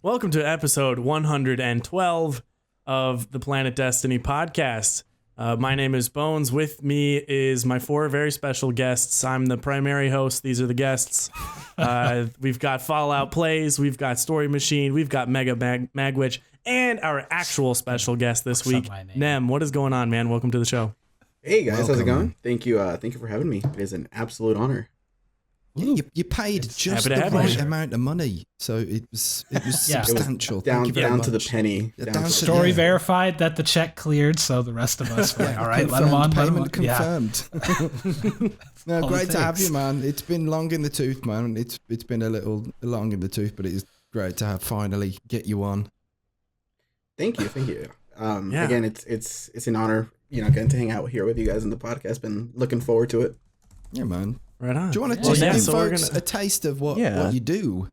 Welcome to episode 112 of the Planet Destiny podcast. My name is Bones. With me is my four very special guests. I'm the primary host. These are the guests. We've got Fallout Plays. We've got Story Machine. We've got Mega Magwitch. And our actual special guest this week, Nem. What is going on, man? Welcome to the show. Hey, guys. How's it going? Thank you for having me. It is an absolute honor. Yeah, you paid just the right amount of money, so it was substantial. Down to the penny. Story verified that the check cleared, so the rest of us were like, all right, let him on. Payment confirmed. No, great to have you, man. It's been long in the tooth, man. It's been a little long in the tooth, but it is great to have finally get you on. Thank you. Again, it's an honor, getting to hang out here with you guys in the podcast. Been looking forward to it. Yeah, man. Right on. Do you want to give folks a taste of what you do?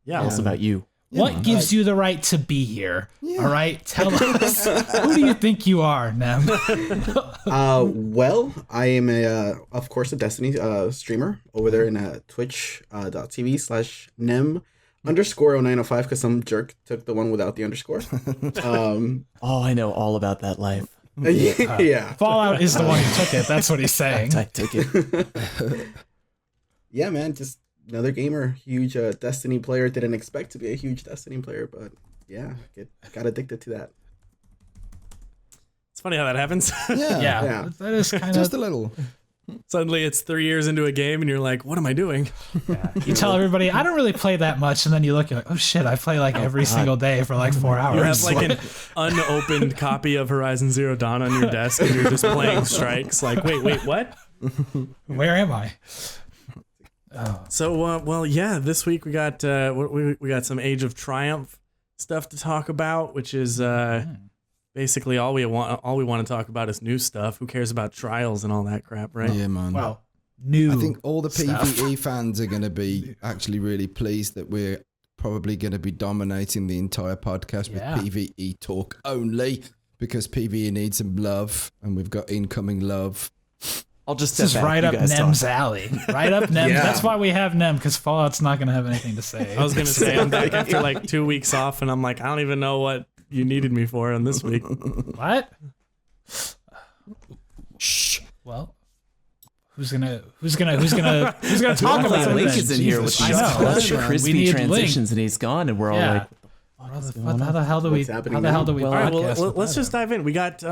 Yeah. Tell us about you. What gives you the right to be here? Yeah. All right, tell us. Who do you think you are, Nem? Well, I am of course a Destiny streamer over there in twitch.tv/Nem_0905 because some jerk took the one without the underscore. I know all about that life. Yeah. Fallout is the one who took it. That's what he's saying. I took it. Yeah, man. Just another gamer. Huge Destiny player. Didn't expect to be a huge Destiny player, but yeah, got addicted to that. It's funny how that happens. Yeah. That is kind of just a little. Suddenly it's 3 years into a game and you're like, what am I doing? Yeah. You tell everybody, I don't really play that much. And then you look, you're like, oh shit, I play like every single day for like 4 hours. You have like an unopened copy of Horizon Zero Dawn on your desk and you're just playing strikes. Like, wait, what? Where am I? So, this week we got we got some Age of Triumph stuff to talk about, which is basically all we want to talk about is new stuff. Who cares about trials and all that crap, right? Yeah, man. Well, I think all the PvE fans are going to be actually really pleased that we're probably going to be dominating the entire podcast with PvE talk only, because PvE needs some love, and we've got incoming love. I'll just this is right up Nem's alley. Right up Nem. Yeah. That's why we have Nem, because Fallout's not going to have anything to say. I was going to say, I'm back after like 2 weeks off, and I'm like, I don't even know what you needed me for on this week. What? Shh. Well, who's gonna talk about it? Link is in here with these crispy transitions, and he's gone, and we're all like, how the hell do we? How the hell do we? All right, well, let's just dive in. We got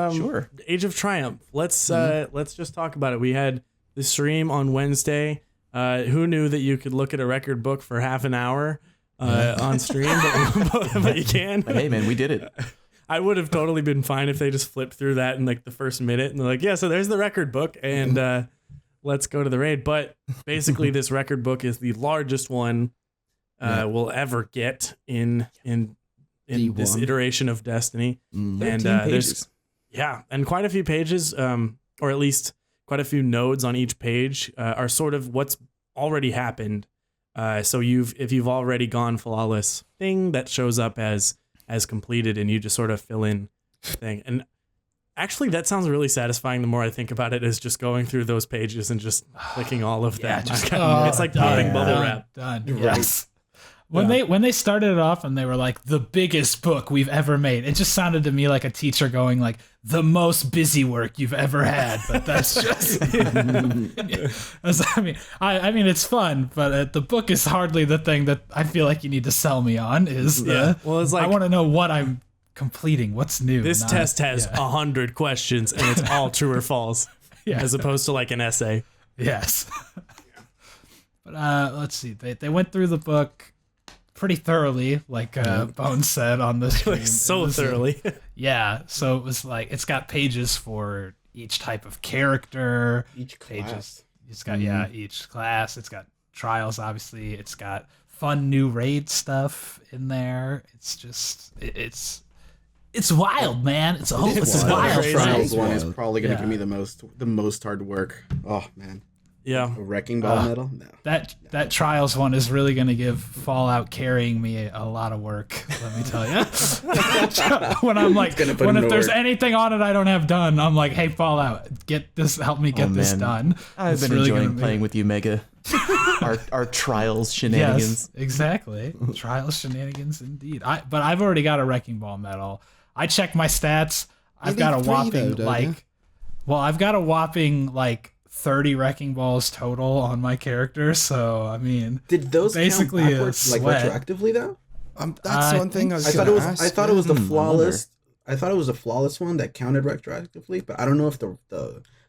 Age of Triumph. Let's just talk about it. We had the stream on Wednesday. Who knew that you could look at a record book for half an hour on stream? But you can. But hey, man, we did it. I would have totally been fine if they just flipped through that in like the first minute and they're like, yeah, so there's the record book and let's go to the raid. But basically, this record book is the largest one we'll ever get in this iteration of Destiny. And there's and quite a few pages, or at least quite a few nodes on each page are sort of what's already happened. So if you've already gone flawless, thing that shows up as completed, and you just sort of fill in thing. And actually, that sounds really satisfying. The more I think about it, is just going through those pages and just clicking all of them. It's like popping bubble wrap. Done. Yes. When they started it off and they were like, the biggest book we've ever made, it just sounded to me like a teacher going like, the most busy work you've ever had. But that's just, I mean, it's fun, but the book is hardly the thing that I feel like you need to sell me on. It's like, I want to know what I'm completing. What's new? This test has 100 questions and it's all true or false, as opposed to like an essay. Yes. But let's see. They went through the book pretty thoroughly, like Bones said on the stream. Like so thoroughly. So it was like, it's got pages for each type of character. Each pages. class. It's got each class. It's got trials, obviously. It's got fun new raid stuff in there. It's just it's wild, man. It's wild. Trials one is probably gonna give me the most hard work. Oh man. Yeah. A wrecking ball medal? No. That Trials one is really going to give Fallout carrying me a lot of work, let me tell you. When I'm like, if there's anything on it I don't have done, I'm like, hey, Fallout, help me get this done. I've been really enjoying playing with you, Mega. our Trials shenanigans. Yes, exactly. Trials shenanigans, indeed. But I've already got a wrecking ball medal. I checked my stats. I've got a whopping, I've got a whopping, 30 wrecking balls total on my character, so I mean, did those basically count backwards, retroactively though? That's one thing I thought it was the flawless. I thought it was a flawless one that counted retroactively, but I don't know if the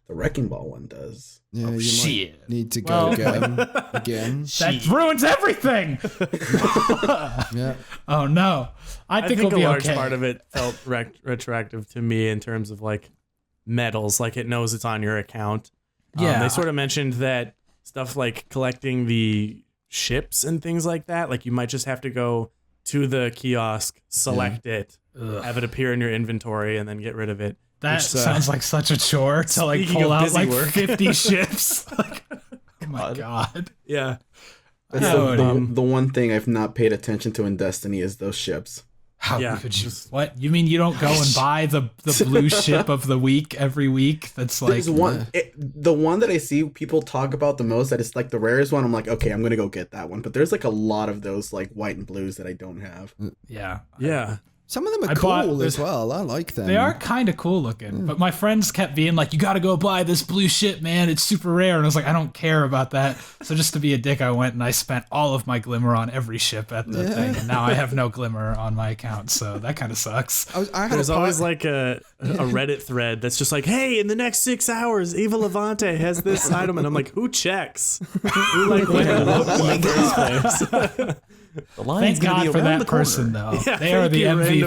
wrecking ball one does. Yeah, you shit. might need to go again. That ruins everything. Yeah. Oh no, I think it'll be a large okay. part of it felt retroactive to me in terms of medals, it knows it's on your account. Yeah, they sort of mentioned that stuff like collecting the ships and things like that. You might just have to go to the kiosk, select it, have it appear in your inventory, and then get rid of it. That sounds like such a chore to pull out 50 ships. Oh my god. Yeah. That's the one thing I've not paid attention to in Destiny is those ships. How could you? What? You mean you don't go and buy the blue ship of the week every week? That's There's the one that I see people talk about the most, that is the rarest one. I'm like, okay, I'm gonna go get that one. But there's a lot of those white and blues that I don't have. Yeah. Yeah. Some of them are cool as well. I like them. They are kind of cool looking, but my friends kept being like, you got to go buy this blue ship, man. It's super rare. And I was like, I don't care about that. So just to be a dick, I went and I spent all of my glimmer on every ship at the thing. And now I have no glimmer on my account. So that kind of sucks. There's always a Reddit thread that's just hey, in the next 6 hours, Eva Levante has this item. And I'm like, who checks? Who went and looked in the first place? Thank God for that person, though. Yeah, they are the MVP.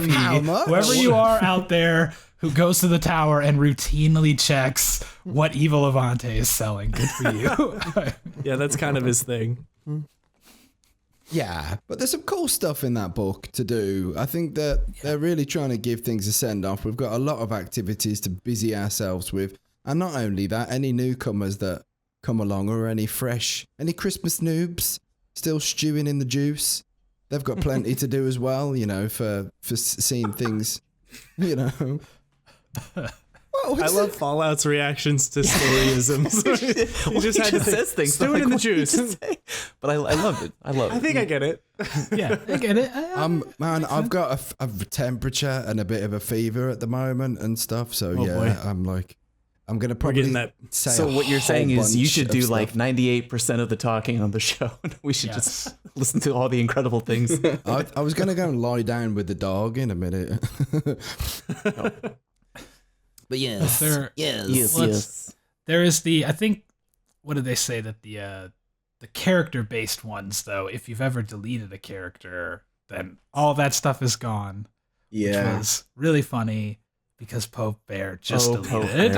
Whoever you are out there who goes to the tower and routinely checks what Evil Levante is selling, good for you. Yeah, that's kind of his thing. Yeah, but there's some cool stuff in that book to do. I think that they're really trying to give things a send-off. We've got a lot of activities to busy ourselves with. And not only that, any newcomers that come along or any Christmas noobs still stewing in the juice. They've got plenty to do as well, for seeing things, I love Fallout's reactions to storyisms. He just says things. Stew it in the juice. But I love it. I think I get it. Yeah, I get it. Man, I've got a temperature and a bit of a fever at the moment and stuff. So boy. I'm going to probably say so what you're saying is you should do 98% of the talking on the show. We should just listen to all the incredible things. I was going to go and lie down with the dog in a minute. But yes. Yes. There is I think, what did they say that the character-based ones, though, if you've ever deleted a character, then all that stuff is gone. Yeah. Which was really funny. Because Pope Bear just deleted.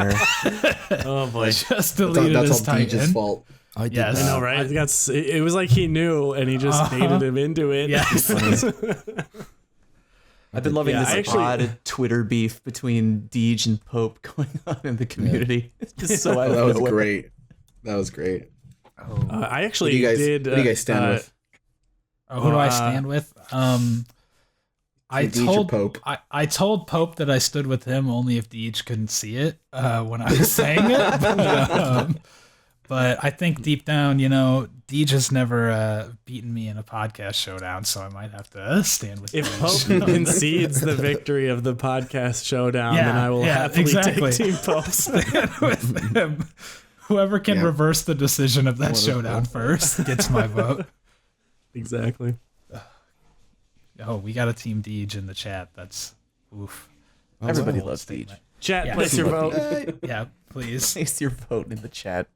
Oh boy, just deleted his Titan. That's all Deej's fault. I know, right? It was like he knew, and he just baited him into it. Yes. I've been loving this odd Twitter beef between Deej and Pope going on in the community. It's just so that was great. That was great. I actually did. What do you guys stand with? Who do I stand with? I told Pope that I stood with him only if Deej couldn't see it when I was saying it. But I think deep down, Deej has never beaten me in a podcast showdown, so I might have to stand with him. If Pope concedes the victory of the podcast showdown, then I will happily take Team Pope. Stand with him. Whoever can reverse the decision of that showdown first gets my vote. Exactly. Oh, we got a Team Deej in the chat. That's oof. Everybody loves Deej. Chat, place your vote. Yeah, please. Place your vote in the chat.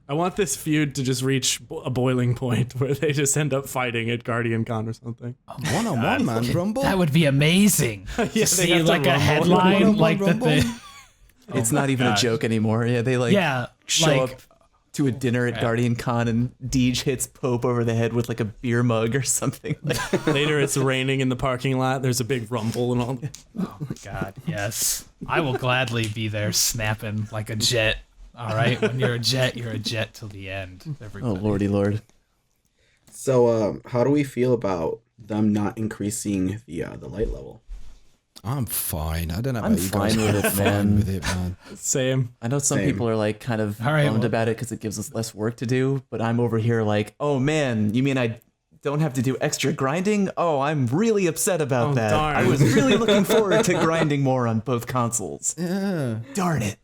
I want this feud to just reach a boiling point where they just end up fighting at Guardian Con or something. One-on-one, man, Rumble. That would be amazing. Yeah, see a headline It's not even a joke anymore. Yeah, they show up to a dinner at Guardian Con and Deej hits Pope over the head with a beer mug or something. Later it's raining in the parking lot. There's a big rumble and all. Oh my god, yes. I will gladly be there snapping like a jet All right, when you're a jet till the end. Everybody. Oh lordy lord. So, how do we feel about them not increasing the light level? I'm fine. I don't know I'm about you guys. fine with it, man. With it, man. Same. I know some people are like kind of bummed about it because it gives us less work to do, but I'm over here like, oh man, you mean I don't have to do extra grinding? Oh, I'm really upset about that. Darn. I was really looking forward to grinding more on both consoles. Yeah. Darn it.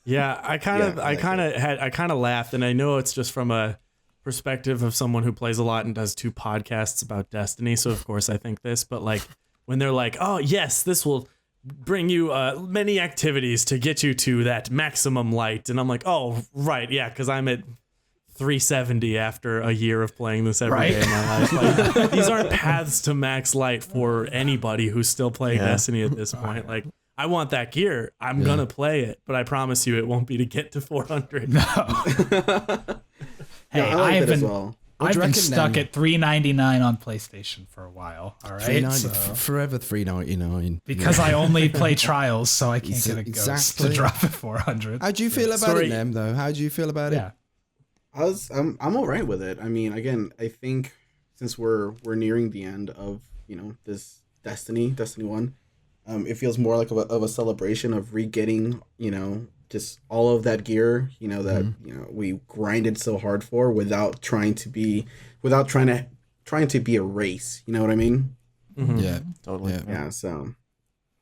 Yeah, I kind of laughed, and I know it's just from a perspective of someone who plays a lot and does 2 podcasts about Destiny, so of course I think this, but like when they're like, oh yes, this will bring you many activities to get you to that maximum light, and I'm like, oh right, yeah, because I'm at 370 after a year of playing this every day in my life. Like, these aren't paths to max light for anybody who's still playing Destiny at this point. Like, I want that gear. I'm gonna play it, but I promise you, it won't be to get to 400. No. Hey, Yeah, I've been stuck at $3.99 on PlayStation for a while. All right, forever $3.99 because I only play trials, so I can't get a ghost to drop at 400. How do you feel about it, Nem? Though, how do you feel about it? I'm all right with it. I mean, again, I think since we're nearing the end of this Destiny 1, it feels more like of a celebration of re-getting just all of that gear that we grinded so hard for without trying to be a race. You know what I mean? Mm-hmm. Yeah, totally. Yeah. So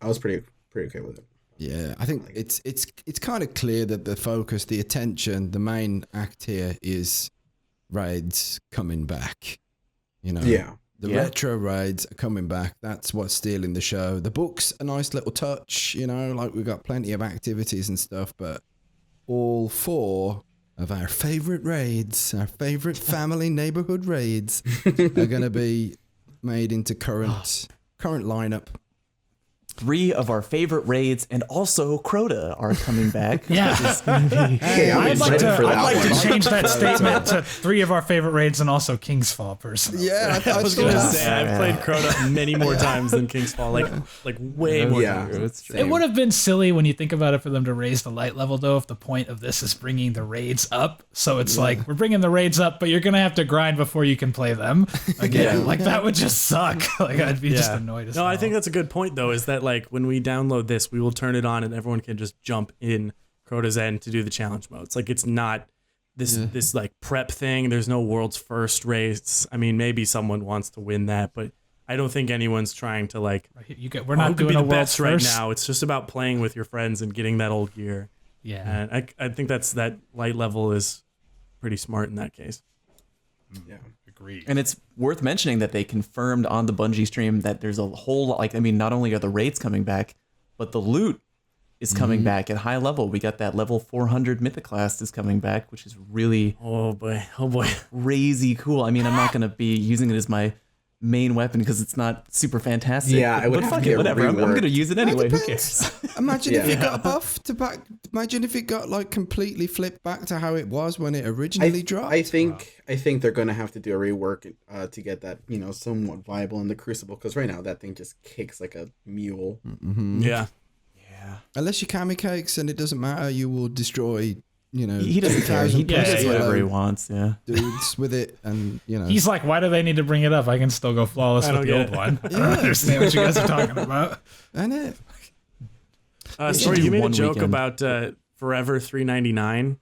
I was pretty okay with it. Yeah, I think it's kind of clear that the focus, the attention, the main act here is raids coming back. The retro raids are coming back. That's what's stealing the show. The book's a nice little touch, like we've got plenty of activities and stuff, but all 4 of our favorite raids, our favorite family neighborhood raids are going to be made into current lineup. 3 of our favorite raids and also Crota are coming back. Yeah. I'd like to change that statement to 3 of our favorite raids and also King's Fall, personally. Yeah, I was going to say, I've played Crota many more times than King's Fall, like way more times. It would have been silly when you think about it for them to raise the light level, though, if the point of this is bringing the raids up. So it's like, we're bringing the raids up, but you're going to have to grind before you can play them again. That would just suck. I'd be just annoyed as hell. No, I think that's a good point, though, is that like when we download this, we will turn it on and everyone can just jump in Crota's End to do the challenge modes. Like, it's not this like prep thing. There's no world's first race. I mean, maybe someone wants to win that, but I don't think anyone's trying to like. We're not doing be a the world's best right first now. It's just about playing with your friends and getting that old gear. Yeah, and I think that light level is pretty smart in that case. Yeah. And it's worth mentioning that they confirmed on the Bungie stream that there's a whole lot, not only are the raids coming back, but the loot is coming back at high level. We got that level 400 Mythoclast is coming back, which is really oh boy crazy cool. I mean, I'm not going to be using it as my main weapon because it's not super fantastic. Yeah, I would but have fuck to it, whatever. I'm going to use it anyway. Who cares? Imagine if it got a buff to back. Imagine if it got like completely flipped back to how it was when it originally dropped. I think they're going to have to do a rework to get that somewhat viable in the Crucible, because right now that thing just kicks like a mule. Mm-hmm. Yeah. Unless you Kami cakes and it doesn't matter, you will destroy. He doesn't care. He does whatever he wants. Yeah, dudes with it, and he's like, why do they need to bring it up? I can still go flawless with the old one. I don't understand what you guys are talking about. Isn't it? Sorry, you made a joke about Forever 399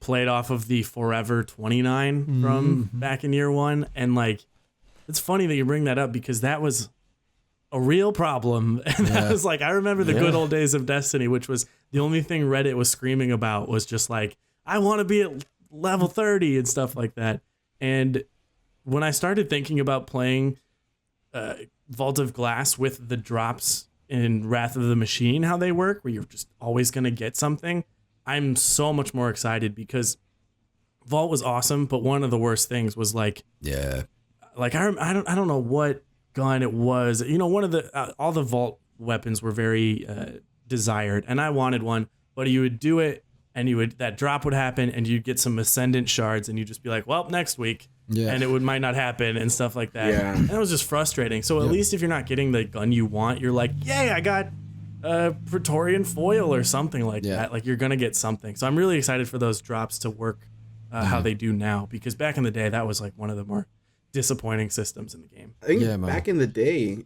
played off of the Forever 29 from back in year 1, and like, it's funny that you bring that up because that was a real problem. And that was like, I remember the good old days of Destiny, which was the only thing Reddit was screaming about was just like, I want to be at level 30 and stuff like that. And when I started thinking about playing Vault of Glass with the drops in Wrath of the Machine, how they work, where you're just always going to get something, I'm so much more excited because Vault was awesome, but one of the worst things was like, I don't know what gun it was. One of the all the Vault weapons were very desired, and I wanted one, but you would do it and that drop would happen and you'd get some Ascendant shards and you'd just be like, well, next week. And it might not happen and stuff like that. And it was just frustrating. So at least if you're not getting the gun you want, you're like, yay, I got Praetorian foil or something like that. Like you're gonna get something. So I'm really excited for those drops to work how they do now, because back in the day that was like one of the more disappointing systems in the game. I think back in the day,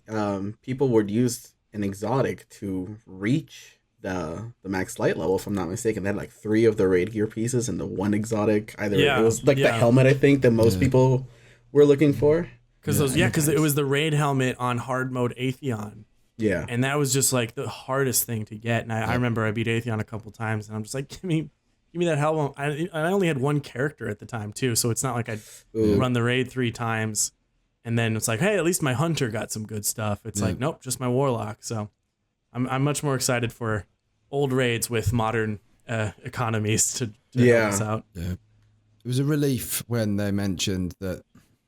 people would use an exotic to reach the max light level, if I'm not mistaken. They had like 3 of the raid gear pieces and the 1 exotic. Either it was like the helmet, I think, that most people were looking for. Because it was the raid helmet on hard mode Atheon. Yeah. And that was just like the hardest thing to get. And I remember I beat Atheon a couple times, and I'm just like, give me that helmet. I only had 1 character at the time too, so it's not like I'd run the raid 3 times and then it's like, hey, at least my hunter got some good stuff. It's like, nope, just my warlock. So I'm much more excited for old raids with modern economies to help us out. Yeah. It was a relief when they mentioned that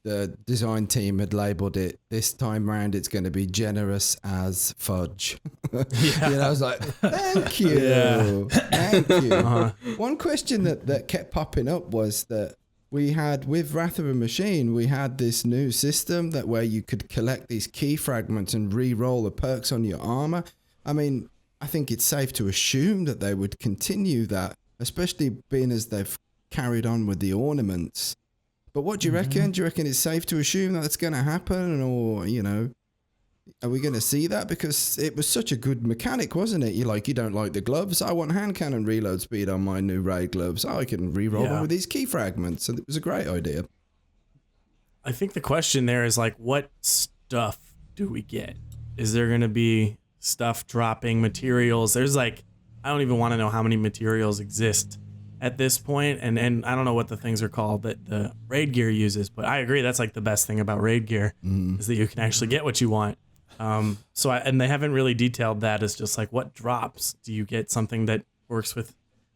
the design team had labeled it this time round. It's going to be generous as fudge. I was like, thank you. Thank you. One question that kept popping up was that we had, with Wrath of a Machine, we had this new system that where you could collect these key fragments and re-roll the perks on your armor. I mean, I think it's safe to assume that they would continue that, especially being as they've carried on with the ornaments. But what do you reckon? Do you reckon it's safe to assume that it's going to happen? Or, are we going to see that? Because it was such a good mechanic, wasn't it? You don't like the gloves? I want hand cannon reload speed on my new raid gloves. I can re-roll them with these key fragments. And it was a great idea. I think the question there is like, what stuff do we get? Is there going to be stuff dropping, materials? There's like, I don't even want to know how many materials exist at this point, and I don't know what the things are called that the raid gear uses, but I agree that's like the best thing about raid gear is that you can actually get what you want. And they haven't really detailed that as just like what drops. Do you get something that works with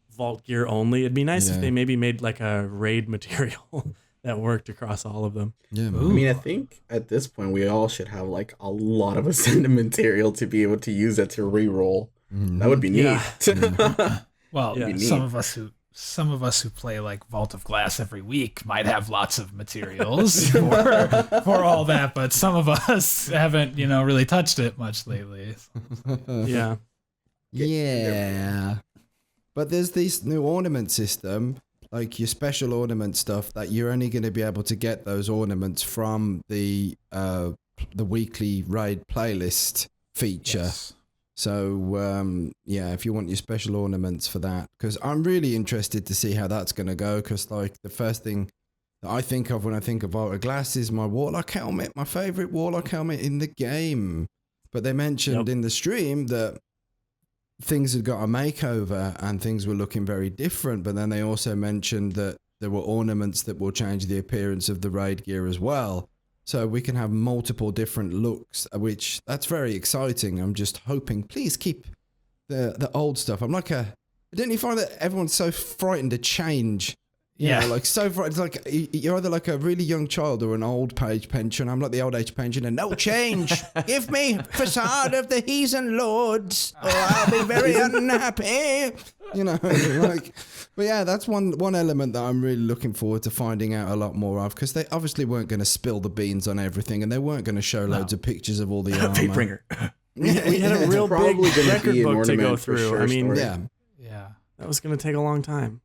vault gear only? It'd be nice if they maybe made like a raid material that worked across all of them. I mean, I think at this point we all should have like a lot of ascendant material to be able to use that to re-roll. That would be neat. Well, some of us who play like Vault of Glass every week might have lots of materials for all that, but some of us haven't, really touched it much lately. Yeah. But there's this new ornament system, like your special ornament stuff, that you're only going to be able to get those ornaments from the weekly raid playlist feature. Yes. So, if you want your special ornaments for that, because I'm really interested to see how that's going to go, because, like, the first thing that I think of when I think of Vault of Glass is my Warlock helmet, my favorite Warlock helmet in the game. But they mentioned in the stream that things had got a makeover and things were looking very different, but then they also mentioned that there were ornaments that will change the appearance of the raid gear as well. So we can have multiple different looks, which that's very exciting. I'm just hoping, please keep the old stuff. Didn't you find that everyone's so frightened to change? So frightened. It's like you're either like a really young child or an old age pensioner. I'm like the old age pensioner. No change. Give me facade of the heathen lords, or I'll be very unhappy. But yeah, that's one element that I'm really looking forward to finding out a lot more of, because they obviously weren't going to spill the beans on everything, and they weren't going to show loads of pictures of all the armor. Fatebringer. We had a real big record book to go through. Sure, I mean, that was going to take a long time.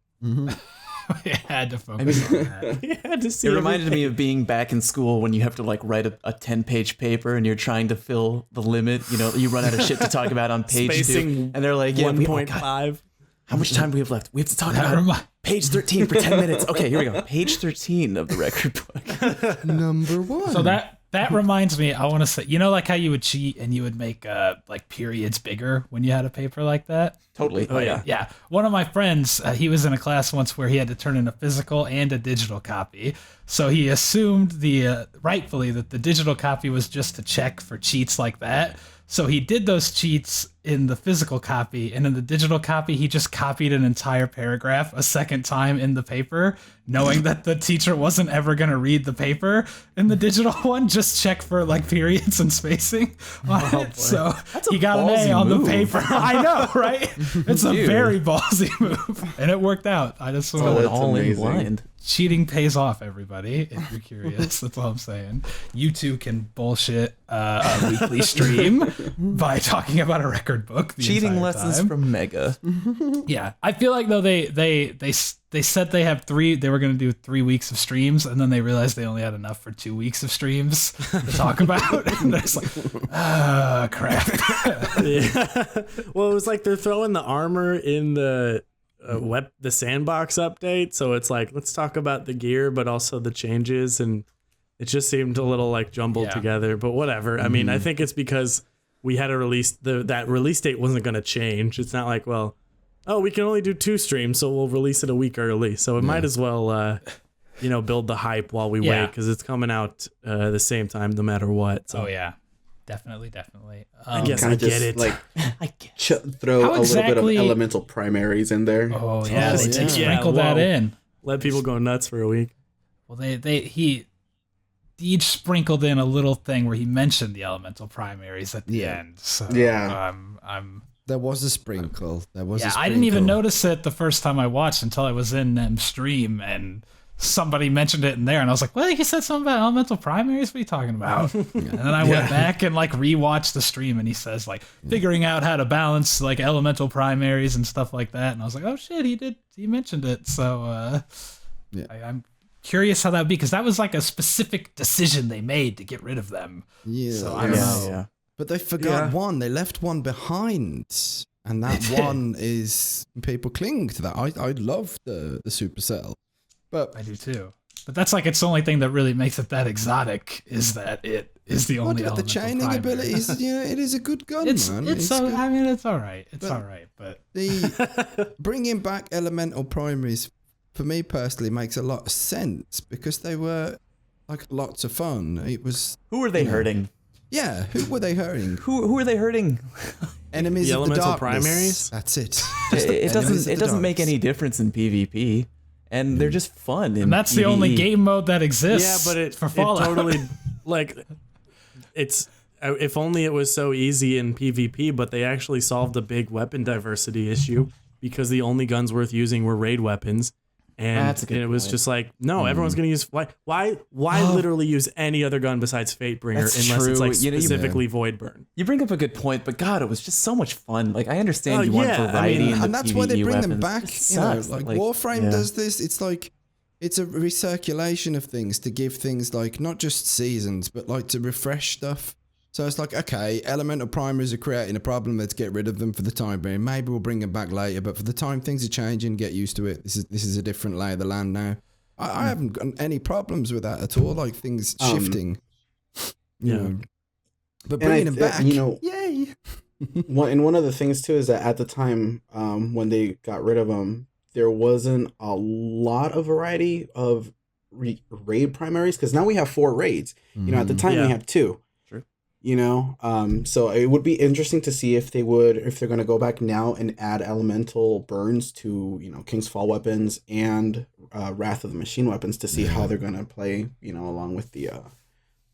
We had to focus on that. We had to see. It reminded me of being back in school when you have to like write a 10-page paper and you're trying to fill the limit. You run out of shit to talk about on page 2, and they're like 1.5. How much time do we have left? We have to talk about page 13 for 10 minutes. Okay, here we go. Page 13 of the record book. Number 1. So that reminds me, I want to say, like how you would cheat and you would make like periods bigger when you had a paper like that? Totally. Oh, yeah. Yeah. One of my friends, he was in a class once where he had to turn in a physical and a digital copy. So he assumed rightfully that the digital copy was just to check for cheats like that. So he did those cheats in the physical copy, and in the digital copy, he just copied an entire paragraph a second time in the paper, knowing that the teacher wasn't ever going to read the paper. In the digital one, just check for like periods and spacing on it. So he got an A on the paper. I know, right? It's a very ballsy move, and it worked out. I just want all in blind. cheating pays off, everybody. If you're curious, that's all I'm saying. You too can bullshit a weekly stream by talking about a record book. Cheating lessons from Mega. Yeah, I feel like though they said they have they were going to do 3 weeks of streams, and then they realized they only had enough for 2 weeks of streams to talk about. And they're just like, crap. Yeah. Well, it was like they're throwing the armor in the sandbox update, so it's like, let's talk about the gear but also the changes, and it just seemed a little like jumbled together, but whatever. I mean, I think it's because we had a release, that release date wasn't going to change. It's not like, well, we can only do 2 streams, so we'll release it a week early, so it might as well build the hype while we wait, because it's coming out the same time no matter what. So. Oh yeah, definitely. I guess I get it. Like, I guess. throw a little bit of elemental primaries in there. Oh yeah, they did sprinkle that in. Let people go nuts for a week. Well, he each sprinkled in a little thing where he mentioned the elemental primaries at the end. So there was a sprinkle. I didn't even notice it the first time I watched until I was in Nem stream and somebody mentioned it in there, and I was like, well, he said something about elemental primaries. What are you talking about? And then I went back and like rewatched the stream, and he says like figuring out how to balance like elemental primaries and stuff like that. And I was like, oh shit, he mentioned it. So I'm curious how that would be, because that was like a specific decision they made to get rid of them. Yeah. So I don't know. Yeah. But they forgot one. They left one behind, and that one is, people cling to that. I love the supercell. But I do too. But that's like, it's the only thing that really makes it that exotic, is that it is the only the chaining abilities. It is a good gun, man. It's all right. It's all right. But the bringing back elemental primaries, for me personally, makes a lot of sense, because they were like lots of fun. It was. Who were they hurting? Yeah, who were they hurting? Who were they hurting? Enemies the of the elemental darkness. primaries. That's it. It doesn't make any difference in PvP. And they're just fun. And that's the only game mode that exists. Yeah, but it totally like, it's, if only it was so easy in PvP, but they actually solved a big weapon diversity issue, because the only guns worth using were raid weapons. And it was just like, no, everyone's going to use, why literally use any other gun besides Fatebringer unless it's like specifically Void Burn? You bring up a good point, but God, it was just so much fun. Like, I understand you want variety in the and that's PvE why they bring weapons. them back. Like Warframe does this. It's like, it's a recirculation of things to give things like not just seasons, but like to refresh stuff. So it's like, okay, elemental primaries are creating a problem. Let's get rid of them for the time being. Maybe we'll bring them back later, but for the time things are changing, get used to it. This is a different lay of the land now. I haven't got any problems with that at all. Like things shifting, you know. But bringing them back, yay! One of the things too is that at the time when they got rid of them, there wasn't a lot of variety of raid primaries, because now we have 4 raids. You know, at the time we had 2. You know, so it would be interesting to see if they're going to go back now and add elemental burns to, King's Fall weapons and Wrath of the Machine weapons, to see how they're going to play, along with the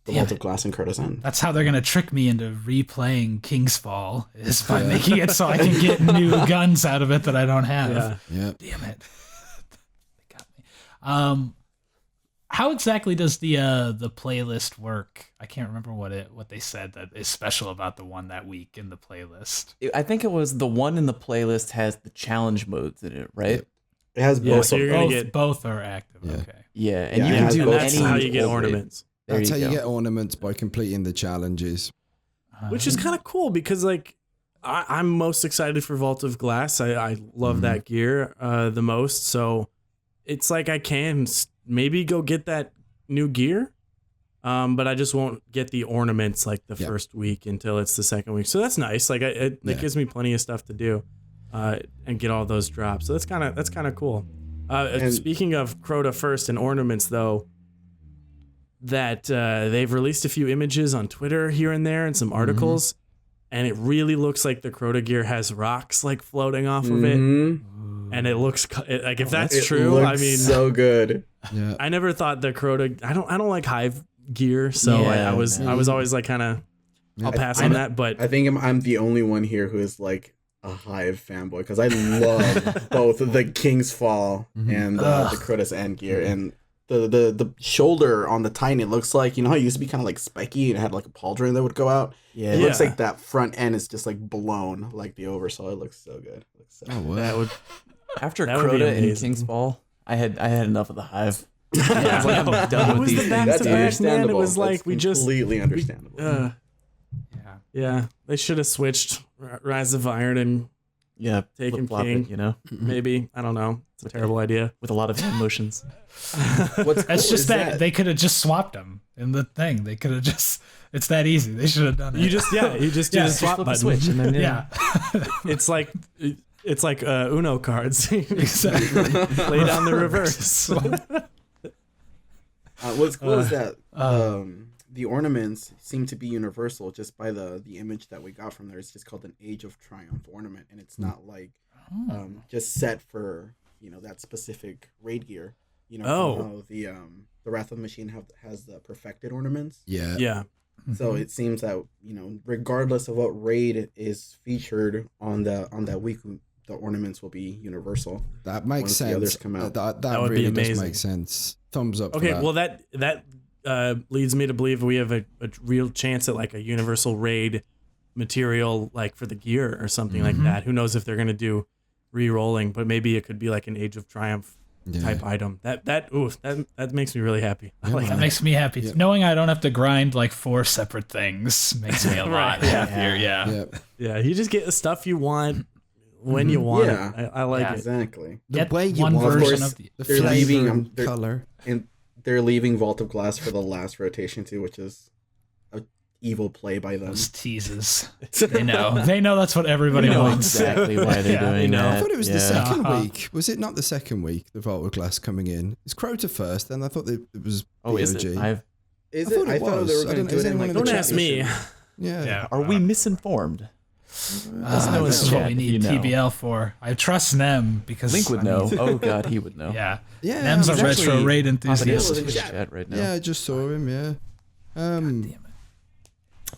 Vault of Glass and Courtesan. That's how they're going to trick me into replaying King's Fall, is by making it so I can get new guns out of it that I don't have. Yeah. Damn it. They got me. How exactly does the playlist work? I can't remember what they said that is special about the one that week in the playlist. I think it was the one in the playlist has the challenge modes in it, right? It has both. So you're gonna get both are active. Yeah. Okay. Yeah, and you can do and that's any how you get old ornaments. That's how you get ornaments, by completing the challenges. Which is kind of cool, because like I'm most excited for Vault of Glass. I love that gear the most. So it's like I can maybe go get that new gear, but I just won't get the ornaments like the first week until it's the second week. So that's nice. Like it gives me plenty of stuff to do and get all those drops. So that's kind of cool. Speaking of Crota first and ornaments, though, that they've released a few images on Twitter here and there and some articles, and it really looks like the Crota gear has rocks like floating off of it. And it looks like, if that's true, I mean, so good. Yeah. I never thought the Crota. I don't like Hive gear, so I was always like kind of I'll pass on that. But I think I'm the only one here who is like a Hive fanboy because I love both the King's Fall and the Crota's End gear, and the shoulder on the Titan. It looks like, you know how it used to be kind of like spiky and it had like a pauldron that would go out. Yeah, it looks like that front end is just like blown like the oversaw. It looks so good. Wow. That would after that would be Crota and amazing. King's Fall, I had enough of the Hive. Yeah. Like, I'm done It with was these the back things. to That's back, man. It understandable. was like That's we just completely understandable. Yeah. yeah, they should have switched Rise of Iron and Yeah, Taken flip-flop King. it, you know, maybe, I don't know. It's a terrible idea. with a lot of hand motions. What's It's cool just is that they could have just swapped them in the thing. They could have just. It's that easy. They should have done it. You just do the swap flip a button. switch and then yeah. It's like Uno cards. Exactly. Lay down the reverse. What's cool is that the ornaments seem to be universal just by the image that we got from there. It's just called an Age of Triumph ornament, and it's not like just set for, you know, that specific raid gear. You know, how the Wrath of the Machine has the perfected ornaments. Yeah. Yeah. So it seems that, you know, regardless of what raid is featured on that week, the ornaments will be universal. That makes once sense. the others come out. That would be really does amazing. make sense. Thumbs up. Okay, for that. well that leads me to believe we have a real chance at like a universal raid material like for the gear or something like that. Who knows if they're gonna do re-rolling, but maybe it could be like an Age of Triumph type item. That makes me really happy. I like That that. makes me happy. Yep. Knowing I don't have to grind like 4 separate things makes me a lot Right. happier. Yeah. Yep. Yeah, you just get the stuff you want when you want Yeah. it. I like Yeah. it. Exactly. The Get way you one want Of version course, of the. the they're flavor leaving and they're- color. and they're leaving Vault of Glass for the last rotation too, which is a evil play by them. Those teases. They know. They know that's what everybody You know wants. exactly why they're Yeah, doing you know. that. I thought it was the Yeah. second Uh-huh. week. Was it not the second week, the Vault of Glass coming in? It's Crota first, then I thought it was Oh, is POG. it? I've. Is I it? thought it I thought they was. were I going don't- to do is it in anyone like in the Don't the ask me. Yeah. Yeah. Are we misinformed? This is what we need You know. TBL for. I trust Nem because Link would I mean, know. Oh God, he would know. Yeah. Yeah. Nem's a I mean, He's retro actually raid popping enthusiast. in the chat right now. yeah, I just saw him, yeah. Damn it.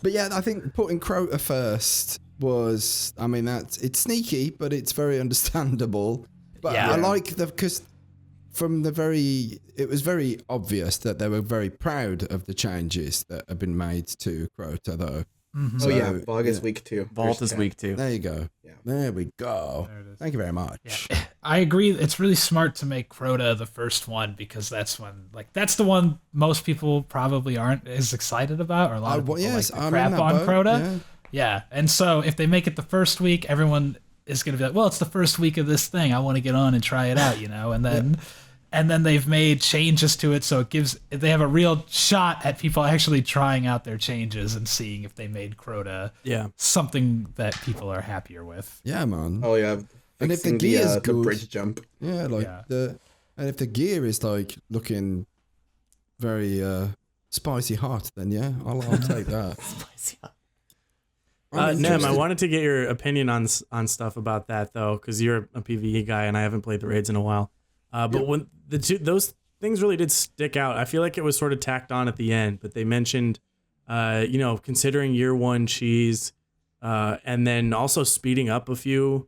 But yeah, I think putting Crota first was, I mean, it's sneaky, but it's very understandable. But Yeah. I like because it was very obvious that they were very proud of the changes that have been made to Crota, though. Oh yeah, So, Bog is yeah. week 2. Vault There's is 10. week 2. There you go. Yeah. There we go. There it is. Thank you very much. Yeah. I agree. It's really smart to make Crota the first one because that's the one most people probably aren't as excited about, or a lot of people like to I'm in crap that on boat, Crota. yeah. Yeah, and so if they make it the first week, everyone is going to be like, well, it's the first week of this thing. I want to get on and try it out, you know? And then they've made changes to it, so they have a real shot at people actually trying out their changes and seeing if they made Crota something that people are happier with. Yeah, man. Oh yeah. And if the Fixing gear's the good- bridge jump. Yeah, like Yeah. and if the gear is like looking very spicy hot, then yeah, I'll take that. I'm Nem, I interested. wanted to get your opinion on stuff about that though, because you're a PvE guy and I haven't played the raids in a while. But when those things really did stick out, I feel like it was sort of tacked on at the end. But they mentioned, considering year 1 cheese, and then also speeding up a few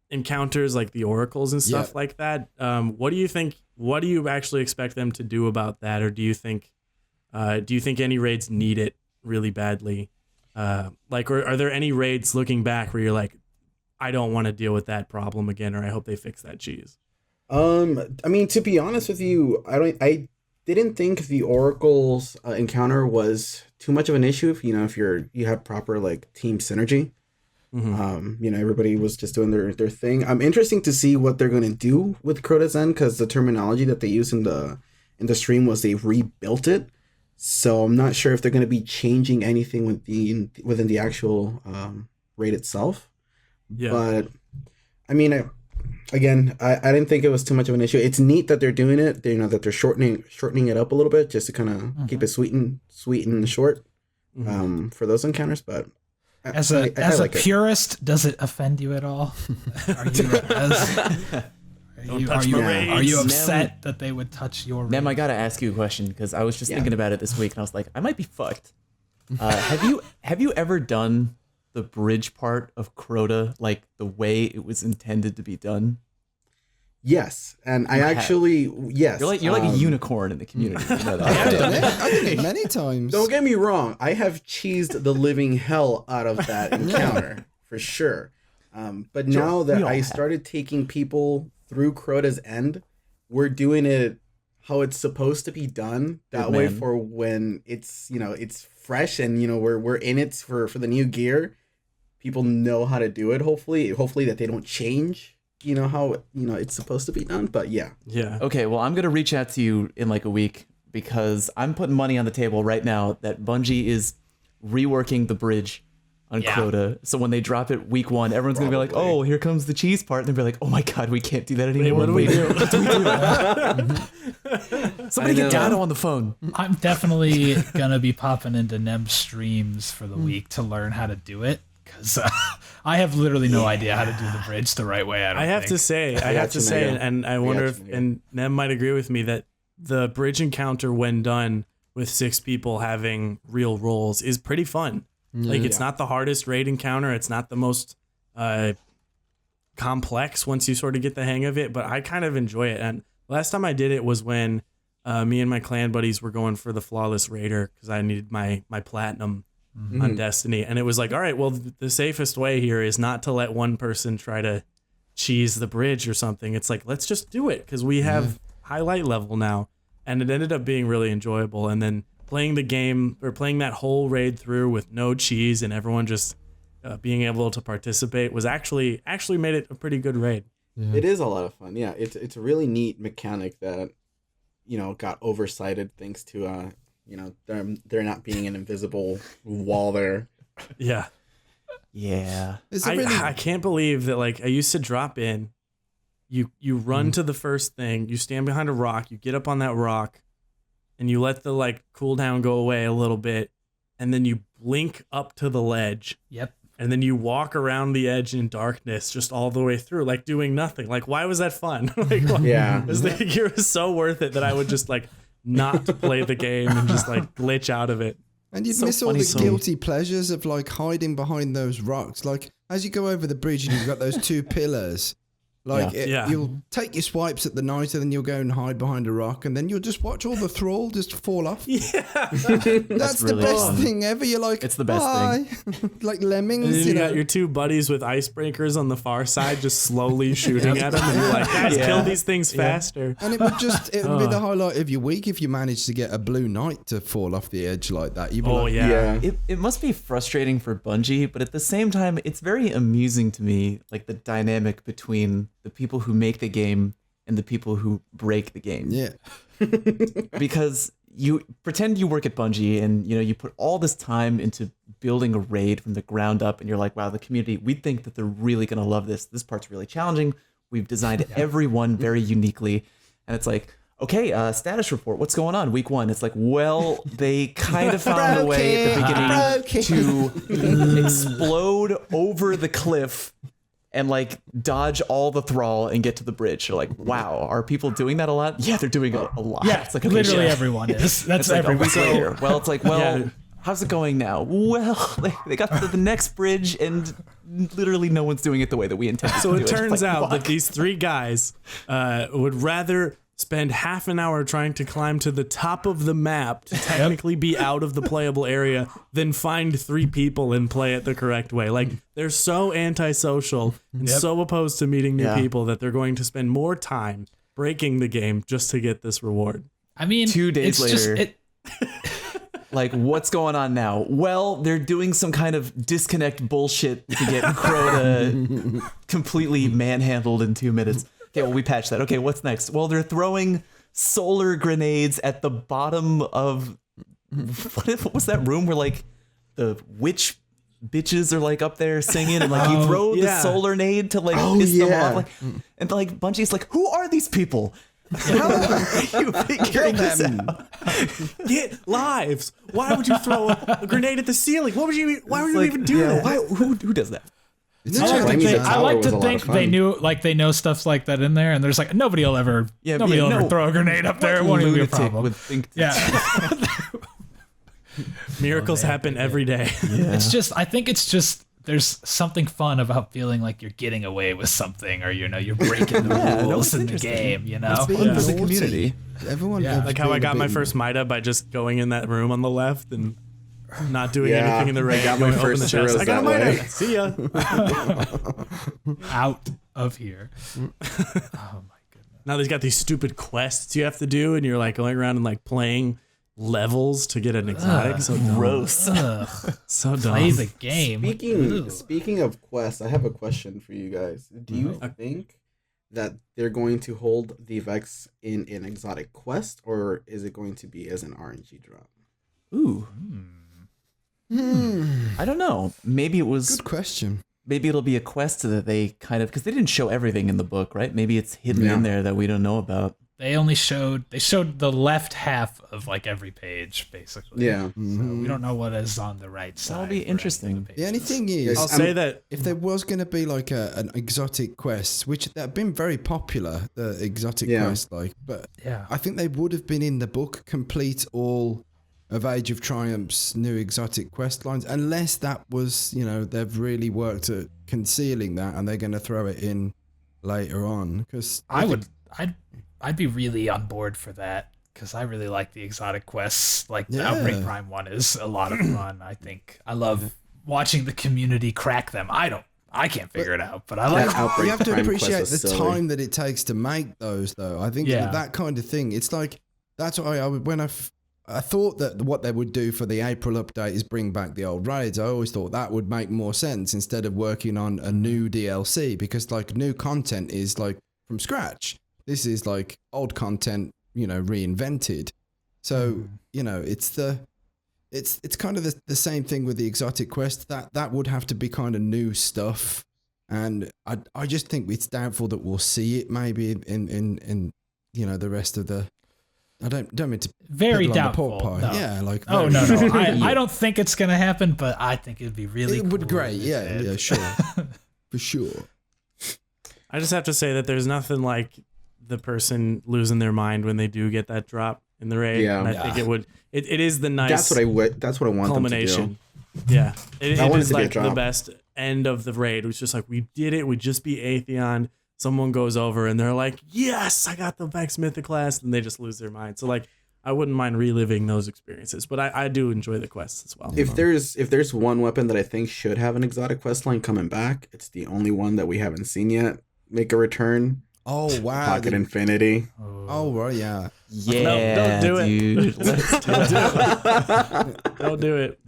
encounters like the oracles and stuff like that. What do you think? What do you actually expect them to do about that, or do you think any raids need it really badly? Or are there any raids looking back where you're like, I don't want to deal with that problem again, or I hope they fix that cheese? I mean, to be honest with you, I didn't think the oracles encounter was too much of an issue if you have proper like team synergy. Everybody was just doing their thing. I'm interested to see what they're gonna do with Crota's End, because the terminology that they used in the stream was they rebuilt it. So I'm not sure if they're gonna be changing anything within the actual raid itself. Yeah. But I mean, I didn't think it was too much of an issue. It's neat that they're doing it. That they're shortening it up a little bit just to kind of keep it sweet and short for those encounters. But As I a like it. purist, does it offend you at all? Are you upset that they would touch your raid? Nem, I gotta ask you a question because I was just thinking about it this week and I was like, I might be fucked. Have you ever done the bridge part of Crota like the way it was intended to be done? Yes, and I actually yes. You're like a unicorn in the community. You know that. I've done it. I've done it many times. Don't get me wrong. I have cheesed the living hell out of that encounter for sure. But now that I started taking people through Crota's End, we're doing it how it's supposed to be done. That way, for when it's it's fresh and we're in it for the new gear, people know how to do it. Hopefully that they don't change. How it's supposed to be done, but yeah. Okay, well, I'm gonna reach out to you in like a week because I'm putting money on the table right now that Bungie is reworking the bridge on Crota. So when they drop it week 1, everyone's gonna be like, "Oh, here comes the cheese part," and they'll be like, "Oh my god, we can't do that anymore." What do we do? What do we do? Somebody get Dado on the phone. I'm definitely gonna be popping into Nem streams for the week to learn how to do it. Because I have literally no idea how to do the bridge the right way. I have to say, and I wonder if, and Nem might agree with me, that the bridge encounter, when done with 6 people having real roles, is pretty fun. Like, it's not the hardest raid encounter. It's not the most complex once you sort of get the hang of it, but I kind of enjoy it. And last time I did it was when me and my clan buddies were going for the Flawless Raider because I needed my platinum on Destiny, and it was like, all right, well, the safest way here is not to let one person try to cheese the bridge or something. It's like, let's just do it because we have highlight level now, and it ended up being really enjoyable. And then playing the game or playing that whole raid through with no cheese and everyone just being able to participate was actually made it a pretty good raid. It is a lot of fun. Yeah, it's a really neat mechanic that got oversighted thanks to there not being an invisible wall there. Yeah. I can't believe that. Like, I used to drop in, you run to the first thing, you stand behind a rock, you get up on that rock, and you let the cooldown go away a little bit, and then you blink up to the ledge. Yep. And then you walk around the edge in darkness just all the way through, like doing nothing. Like, why was that fun? Yeah. It was so worth it that I would just not to play the game and just glitch out of it. And you'd miss all the guilty pleasures of hiding behind those rocks. Like, as you go over the bridge and you've got those 2 pillars, you'll take your swipes at the night and then you'll go and hide behind a rock and then you'll just watch all the thrall just fall off. Yeah. That's really the best thing ever. You're like, it's the best thing. Like lemmings. And then you got your 2 buddies with icebreakers on the far side just slowly shooting at them, and you're like, guys, kill these things faster. And it would be the highlight of your week if you managed to get a blue knight to fall off the edge like that. It must be frustrating for Bungie, but at the same time, it's very amusing to me, the dynamic between the people who make the game and the people who break the game. Yeah. Because you pretend you work at Bungie and you put all this time into building a raid from the ground up, and you're like, wow, the community, we think that they're really going to love this. This part's really challenging. We've designed everyone very uniquely. And it's like, okay, status report. What's going on? Week 1. It's like, well, they kind of found a way at the beginning to explode over the cliff and dodge all the thrall and get to the bridge. You're like, wow, are people doing that a lot? Yeah, they're doing a lot. Yeah, it's literally everyone is. That's everyone. Well, it's how's it going now? Well, they got to the next bridge and literally no one's doing it the way that we intended. So to do it turns out that these 3 guys would rather spend half an hour trying to climb to the top of the map to technically be out of the playable area than find 3 people and play it the correct way. They're so antisocial and so opposed to meeting new people that they're going to spend more time breaking the game just to get this reward. I mean, 2 days later, what's going on now? Well, they're doing some kind of disconnect bullshit to get Crota completely manhandled in 2 minutes. Okay, well, we patched that. Okay, what's next? Well, they're throwing solar grenades at the bottom of... What was that room where, the witch bitches are, up there singing, and, you throw the solar nade to, piss them off. And, Bungie's like, who are these people? How are you figuring this out? Get lives. Why would you throw a grenade at the ceiling? Why would you even do that? Who does that? I like to think they knew, they know stuff like that in there, and there's nobody will ever throw a grenade up there. It won't even be a problem. Miracles happen every day. I think it's just there's something fun about feeling like you're getting away with something, or you're breaking the rules in the game. It's fun for the community. Everyone, like how I got my first Mida by just going in that room on the left and not doing anything in the raid. I got my first chest. I got a Mida. See ya. Out of here. Oh my goodness. Now they've got these stupid quests you have to do, and you're like going around and like playing levels to get an exotic. So gross. So dumb. Play the game. Speaking of quests, I have a question for you guys. Do you think that they're going to hold the Vex in an exotic quest, or is it going to be as an RNG drop? Ooh. I don't know. Maybe it was... Good question. Maybe it'll be a quest that they kind of... Because they didn't show everything in the book, right? Maybe it's hidden in there that we don't know about. They showed the left half of like every page, basically. Yeah. So we don't know what is on the right side. That'll be interesting. The only thing is, I'll say that if there was going to be like an exotic quest, which have been very popular, the exotic quest, but I think they would have been in the book, complete all of Age of Triumph's new exotic quest lines, unless that was, they've really worked at concealing that and they're going to throw it in later on. Because I'd be really on board for that, because I really like the exotic quests. Like the Outbreak Prime one is a lot of fun. I love watching the community crack them. I can't figure it out, but I like Outbreak you have to Prime appreciate quest the was silly. time that it takes to make those, though. I think that kind of thing, it's like, that's why I thought that what they would do for the April update is bring back the old raids. I always thought that would make more sense instead of working on a new DLC, because like new content is like from scratch. This is like old content, reinvented. So, it's kind of the same thing with the exotic quest. That would have to be kind of new stuff. And I just think it's doubtful that we'll see it maybe in the rest of the... I don't mean to very doubtful. No. Yeah, like no. I don't think it's gonna happen, but I think it'd be really. It would cool great, yeah, sure, for sure. I just have to say that there's nothing like the person losing their mind when they do get that drop in the raid. Yeah, and I think it would. It is the nice. That's what I want culmination. Them to do. Yeah, it is to be a like the drop. best end of the raid. It was just like, we did it. We just beat Atheon. Someone goes over and they're like, yes, I got the Vex Mythoclast, and they just lose their mind. So like, I wouldn't mind reliving those experiences, but I do enjoy the quests as well. If there's one weapon that I think should have an exotic quest line coming back, it's the only one that we haven't seen yet make a return. Oh wow, Pocket Infinity. Oh right, yeah. Yeah, no, don't do it. Dude. Don't do it.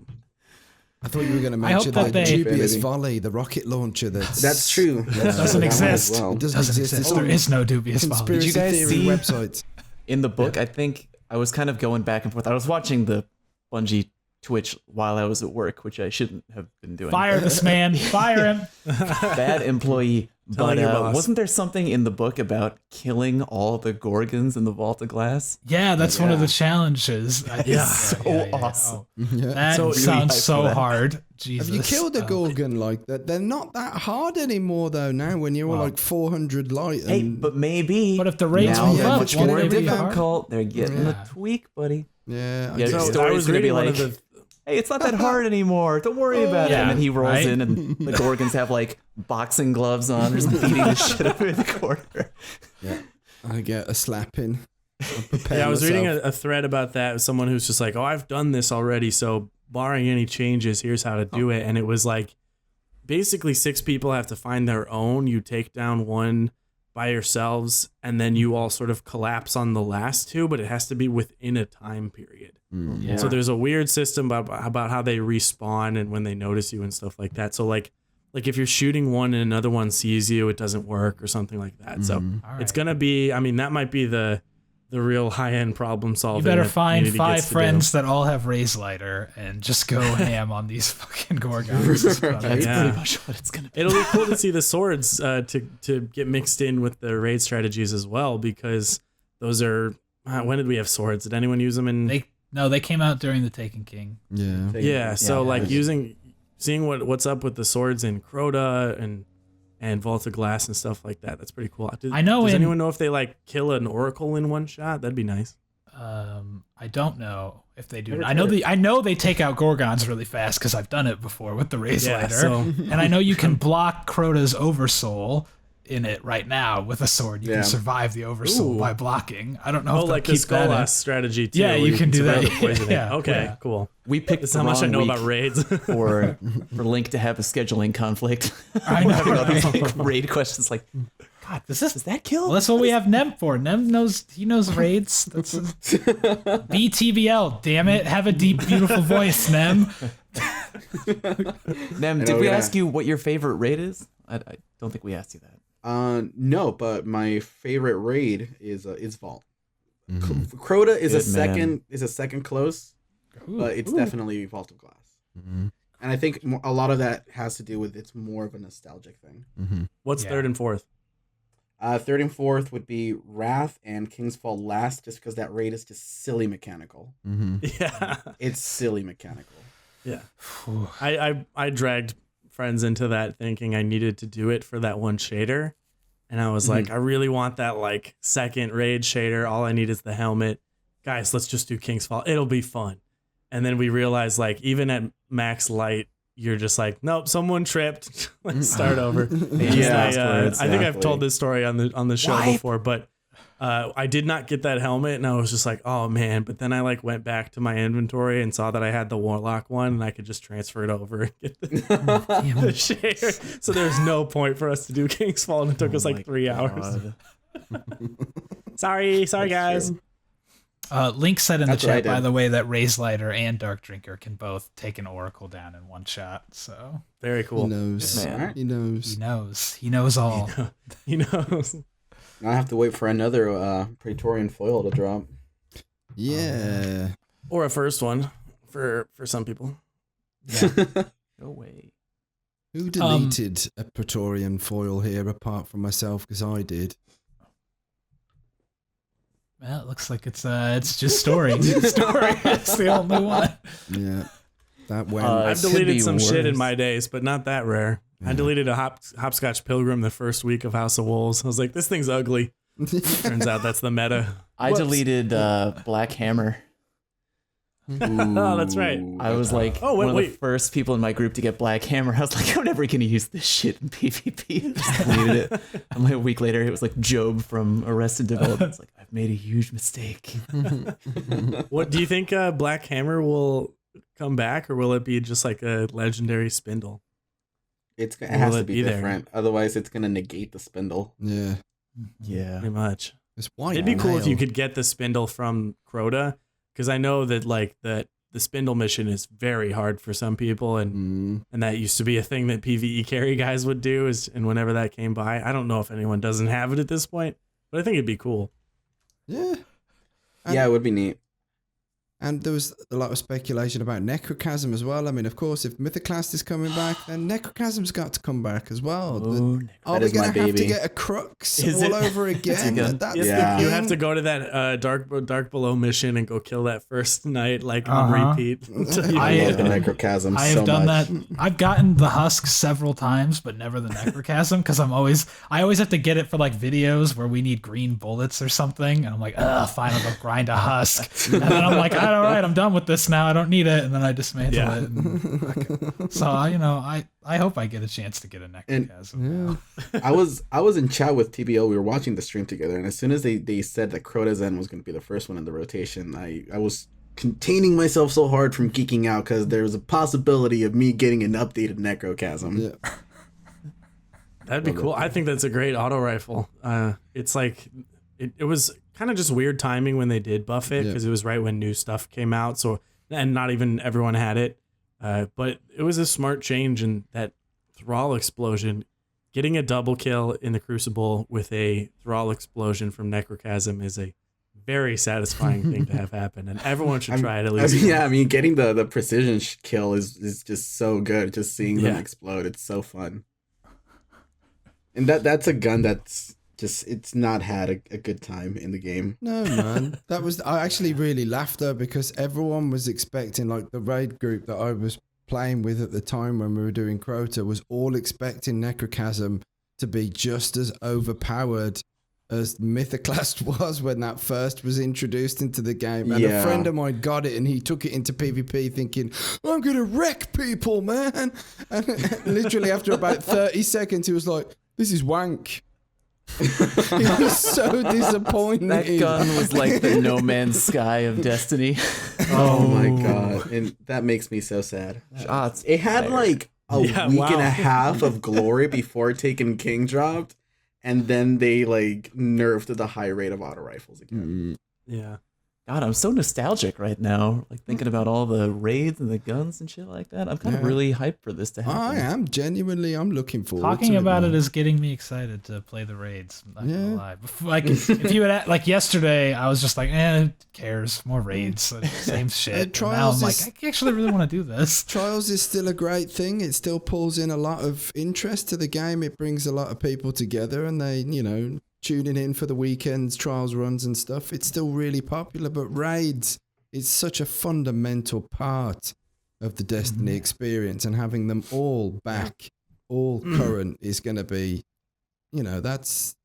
I thought you were going to mention that the they- dubious volley, the rocket launcher. That's true. Doesn't exist. Well. It doesn't Doesn't exist. exist. It's There all is no dubious folly. conspiracy Did you guys theory see- websites. In the book, I think I was kind of going back and forth. I was watching the Bungie Twitch while I was at work, which I shouldn't have been doing. Fire this man. Fire him. Bad employee. But Telling your boss. wasn't there something in the book about killing all the Gorgons in the Vault of Glass? Yeah, that's one of the challenges. So awesome. Yeah. That So really sounds hyped so for that. hard. Jesus. Have you killed a Gorgon like that? They're not that hard anymore, though. Now, when you're like 400 light, and Hey, but maybe. But if the raids now move they're up, much won't more they be hard? difficult. They're getting Yeah. a tweak, buddy. yeah, I Yeah, guess- so- So I story's was gonna be reading one like- of the. Hey, it's not that hard anymore. Don't worry about it. Yeah, And then he rolls right? in, and the Gorgons have like boxing gloves on, just beating the shit out of the corner. I get a slapping. Yeah, I was reading a thread about that. Someone who's just like, "Oh, I've done this already. So barring any changes, here's how to do it." And it was like, basically 6 people have to find their own. You take down one by yourselves, and then you all sort of collapse on the last 2, but it has to be within a time period. Yeah. So there's a weird system about how they respawn and when they notice you and stuff like that. So like if you're shooting one and another one sees you, it doesn't work or something like that. So All it's right. gonna be. I mean, that might be the real high end problem solving. You better that find community 5 gets to do. friends that all have Raise Lighter and just go ham on these fucking Gorgons. That's Yeah. pretty much what it's gonna be. It'll be cool to see the swords to get mixed in with the raid strategies as well, because those are. When did we have swords? Did anyone use them in? They came out during the Taken King. Yeah. Yeah, so Yeah. like seeing what's up with the swords in Crota and Vault of Glass and stuff like that. That's pretty cool. I know Does in- anyone know if they like kill an oracle in one shot? That'd be nice. I don't know. if they do. I know they take out Gorgons really fast because I've done it before with the Raise Lighter, and I know you can block Crota's Oversoul in it right now with a sword. You can survive the Oversoul by blocking. I don't know if like the Skolas strategy too. Yeah, you can do that. Yeah. Okay, cool. We picked this is how much I know about raids for Link to have a scheduling conflict. I know. Having all these like, raid questions like, God, does that kill? Well, that's what we have Nem for. Nem knows raids. That's BTBL. Damn it, have a deep, beautiful voice, Nem. Nem, did we ask you what your favorite raid is? I don't think we asked you that. No, but my favorite raid is Vault. Crota is a second close, but it's definitely Vault of Glass. And I think a lot of that has to do with it's more of a nostalgic thing. What's third and fourth? Third and fourth would be Wrath and King's Fall last, just because that raid is just silly mechanical. Yeah, it's silly mechanical. Yeah, I dragged friends into that thinking I needed to do it for that one shader, and I was like, I really want that like second raid shader. All I need is the helmet, guys. Let's just do King's Fall. It'll be fun. And then we realized like even at max light, you're just like, nope, someone tripped. Let's start over. I think I've told this story on the show before, but I did not get that helmet, and I was just like, oh man. But then I like went back to my inventory and saw that I had the Warlock one, and I could just transfer it over and get the shader. So there's no point for us to do King's Fall, and it took us like 3 hours. Sorry guys. True. Link said in the chat, by the way, that Raise Lighter and Dark Drinker can both take an Oracle down in one shot. So very cool. He knows. He knows. He knows all. He knows. I have to wait for another Praetorian foil to drop. Yeah. Or a first one for some people. Yeah. No way. Who deleted a Praetorian foil here apart from myself? Because I did. Well, it looks like it's just story. Story. That's the only one. Yeah. That went. I've deleted some shit in my days, but not that rare. Yeah. I deleted a Hopscotch Pilgrim the first week of House of Wolves. I was like, this thing's ugly. Turns out that's the meta. I deleted Black Hammer. Oh, that's right. I was like one of the first people in my group to get Black Hammer. I was like, I'm never going to use this shit in PvP. Just deleted it. And like a week later, it was like Job from Arrested Development. It's like, I've made a huge mistake. What do you think Black Hammer will come back, or will it be just like a legendary spindle? It has to be different. Otherwise, it's going to negate the spindle. Yeah. Yeah. Pretty much. It's white. It'd be cool if you could get the spindle from Crota. Because I know that like the spindle mission is very hard for some people, and that used to be a thing that PvE carry guys would do. And whenever that came by, I don't know if anyone doesn't have it at this point, but I think it'd be cool. Yeah, it would be neat. And there was a lot of speculation about Necrochasm as well. I mean, of course, if Mythoclast is coming back, then Necrochasm's got to come back as well. Are we going to have to get a Crux over again? You have to go to that Dark Below mission and go kill that first knight on repeat. I love the Necrochasm I have done that. I've gotten the husk several times, but never the Necrochasm, because I always have to get it for like videos where we need green bullets or something, and I'm like, fine, I'll go grind a husk, and then I'm like, all right, I'm done with this now. I don't need it, and then I dismantle it. And, so I hope I get a chance to get a Necrochasm. I was in chat with TBO. We were watching the stream together, and as soon as they said that Crota's End was going to be the first one in the rotation, I was containing myself so hard from geeking out because there was a possibility of me getting an updated Necrochasm. Yeah. That'd be cool. I think that's a great auto rifle. It's like it was kind of just weird timing when they did buff it, because it was right when new stuff came out. So, and not even everyone had it. But it was a smart change, in that Thrall explosion, getting a double kill in the Crucible with a Thrall explosion from Necrochasm is a very satisfying thing to have happen, and everyone should try it at least. Getting the precision kill is just so good. Just seeing them explode, it's so fun. And that's a gun that's just, it's not had a good time in the game. No, man. I actually really laughed though, because everyone was expecting, like the raid group that I was playing with at the time when we were doing Crota was all expecting Necrochasm to be just as overpowered as Mythoclast was when that first was introduced into the game. And Yeah. a friend of mine got it and he took it into PvP thinking, I'm going to wreck people, man. And literally after about 30 seconds, he was like, this is wank. He was so disappointed. That gun was like the No Man's Sky of Destiny. Oh my god, and that makes me so sad. Shots. It had fired. like a week and a half of glory before Taken King dropped, and then they like nerfed the high rate of auto rifles again. Yeah. God, I'm so nostalgic right now. Like thinking about all the raids and the guns and shit like that. I'm kind of really hyped for this to happen. I am genuinely. I'm looking forward Talking to about it it is getting me excited to play the raids. I'm not gonna lie. Like if you had like yesterday, I was just like, who cares? More raids, same shit. Trials now I'm like, I actually really want to do this. Trials is still a great thing. It still pulls in a lot of interest to the game. It brings a lot of people together, and they, tuning in for the weekends, trials runs and stuff. It's still really popular, but raids is such a fundamental part of the Destiny experience, and having them all back, all current, is going to be, that's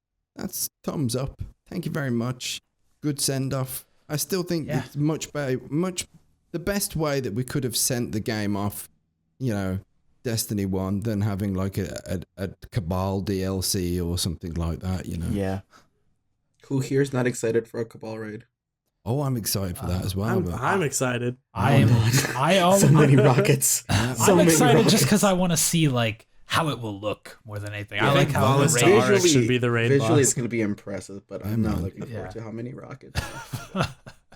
thumbs up. Thank you very much. Good send off. I still think it's much better, the best way that we could have sent the game off, Destiny 1 than having like a Cabal DLC or something like that, Yeah. Who here's not excited for a Cabal raid? Oh, I'm excited for that as well. I'm excited. So many rockets. I'm excited just because I want to see like how it will look more than anything. I like how the Valistar raid. should be the raid Visually, boss. it's going to be impressive, but I'm not looking forward to how many rockets.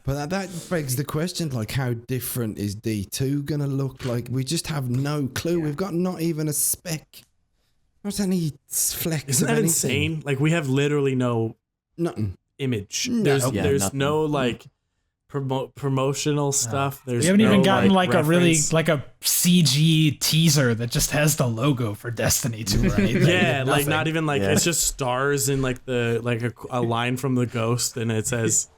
But that begs the question, like, how different is D2 going to look? Like, we just have no clue. We've got not even a speck. Not any flecks Isn't of that anything. insane? Like, we have literally no Nothing. image. No. There's nothing. no like promotional stuff. There's We haven't even no, gotten like a really reference. like a CG teaser that just has the logo for Destiny 2 or anything. Yeah, like Nothing. not even like it's just stars and like a line from the ghost, and it says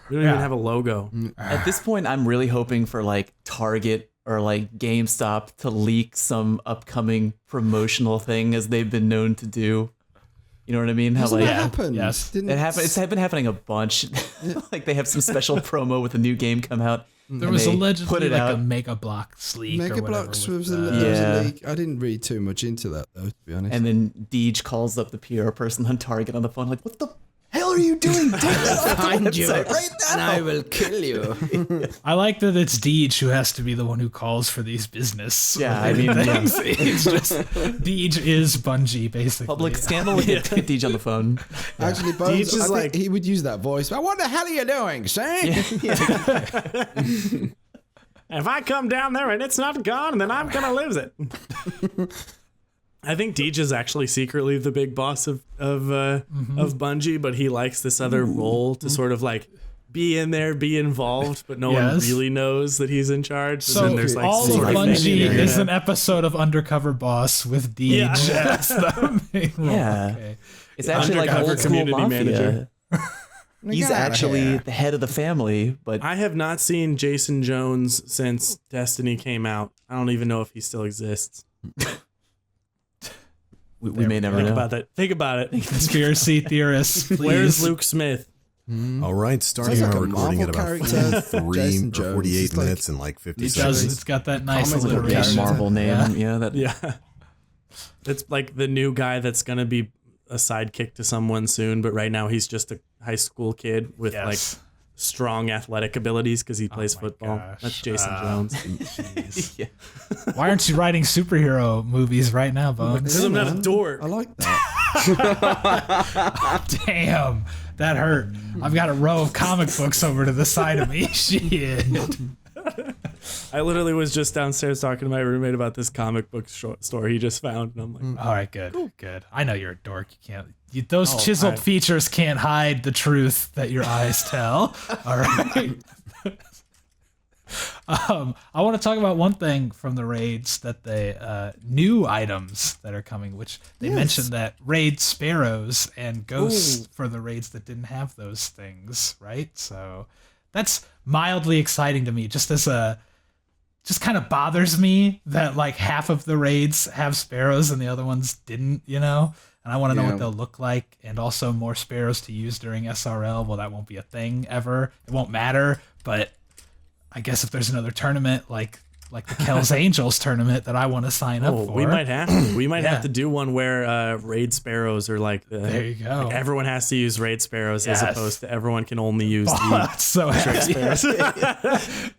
we don't even have a logo. At this point, I'm really hoping for like Target or like GameStop to leak some upcoming promotional thing, as they've been known to do. You know what I mean? How Hasn't like that happened? yes. it happened. It's been happening a bunch. Like they have some special promo with a new game come out. There and was they allegedly put it like out. a Mega Bloks leak. Mega or whatever Bloks with was that. was Yeah. a leak. I didn't read too much into that, though, to be honest. And then Deej calls up the PR person on Target on the phone, like, "What the hell are you doing? Take that off the website right now!" and I will kill you. I like that it's Deej who has to be the one who calls for these business. Yeah, I mean, things. It's just Deej is Bungie basically. Public scandal with Deej on the phone. Actually, Deej Bones, is I like- think he would use that voice. What the hell are you doing, sir? If I come down there and it's not gone, then I'm gonna lose it. I think Deej is actually secretly the big boss of Bungie, but he likes this other role to sort of like be in there, be involved, but no one really knows that he's in charge. So and then there's like all of sort of Bungie thing. is an episode of Undercover Boss with Deej as the main role. Yeah. Okay. It's actually like Undercover old school community mafia. manager. He's Get outta actually here. the head of the family, but I have not seen Jason Jones since Destiny came out. I don't even know if he still exists. we may never Think know. about that. Think about it. Conspiracy theorists, please. Where's Luke Smith? All right, starting Sounds our like a recording at Marvel about character. 43 Jason or Jones. 48 It's like- minutes and like 50 It does. seconds. It's got that nice Comic book Big alliteration. Marvel name, yeah. That Yeah. It's like the new guy that's going to be a sidekick to someone soon, but right now he's just a high school kid with Yes. like strong athletic abilities because he plays my football. gosh. That's Jason Jones. Jeez. Why aren't you writing superhero movies right now, Bones? Because I'm not a dork. I like that. Damn, that hurt. I've got a row of comic books over to the side of me. Shit. I literally was just downstairs talking to my roommate about this comic book store he just found, and I'm like, All right, good, good. I know you're a dork. You can't. Those chiseled features can't hide the truth that your eyes tell. All right. I want to talk about one thing from the raids that they new items that are coming, which they mentioned that raid sparrows and ghosts for the raids that didn't have those things, right? So that's mildly exciting to me. Just kind of bothers me that like half of the raids have sparrows and the other ones didn't, you know? and I want to know what they'll look like, and also more sparrows to use during SRL. Well, that won't be a thing ever. It won't matter, but I guess if there's another tournament like the Kells Angels tournament that I want to sign up for. We might have to. We might have to do one where raid sparrows are like there you go. Like everyone has to use raid sparrows as opposed to everyone can only use Fallout's so happy. sparrows.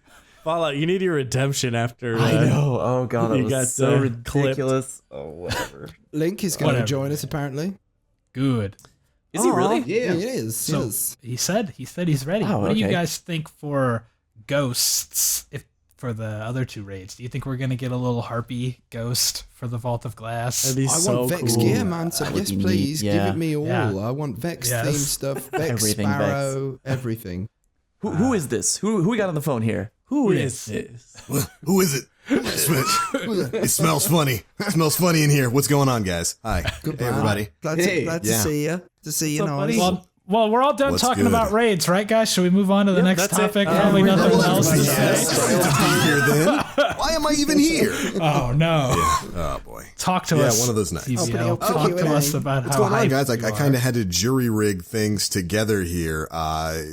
Fallout, you need your redemption after. I know. Oh god, that you was got so ridiculous. Oh whatever. Link is going to join us apparently. Good. Is he really? Yeah, he is. So he said he's ready. Oh, what do you guys think for ghosts for the other 2 raids? Do you think we're gonna get a little harpy ghost for the Vault of Glass? That'd be I want Vex cool. gear, man. So yes, please give it me all. Yeah. I want Vex themed stuff. Vex, Everything Sparrow, everything. Who is this? Who we got on the phone here? Who is this? Who is it? It smells funny. It smells funny in here. What's going on, guys? Hi. Good Hey, everybody. Glad to Yeah. see you. To see you, What's up, nice. buddy? Well, we're all done What's talking good? about raids, right, guys? Should we move on to the next that's it. topic? Probably nothing else to Yes. say. Be here then. Why am I even here? Oh no! Oh boy. Talk to Yeah, us. one of those nights. TBL. Open Talk to Q&A. us about What's how going on, hyped guys? you I are. kind of had to jury rig things together here.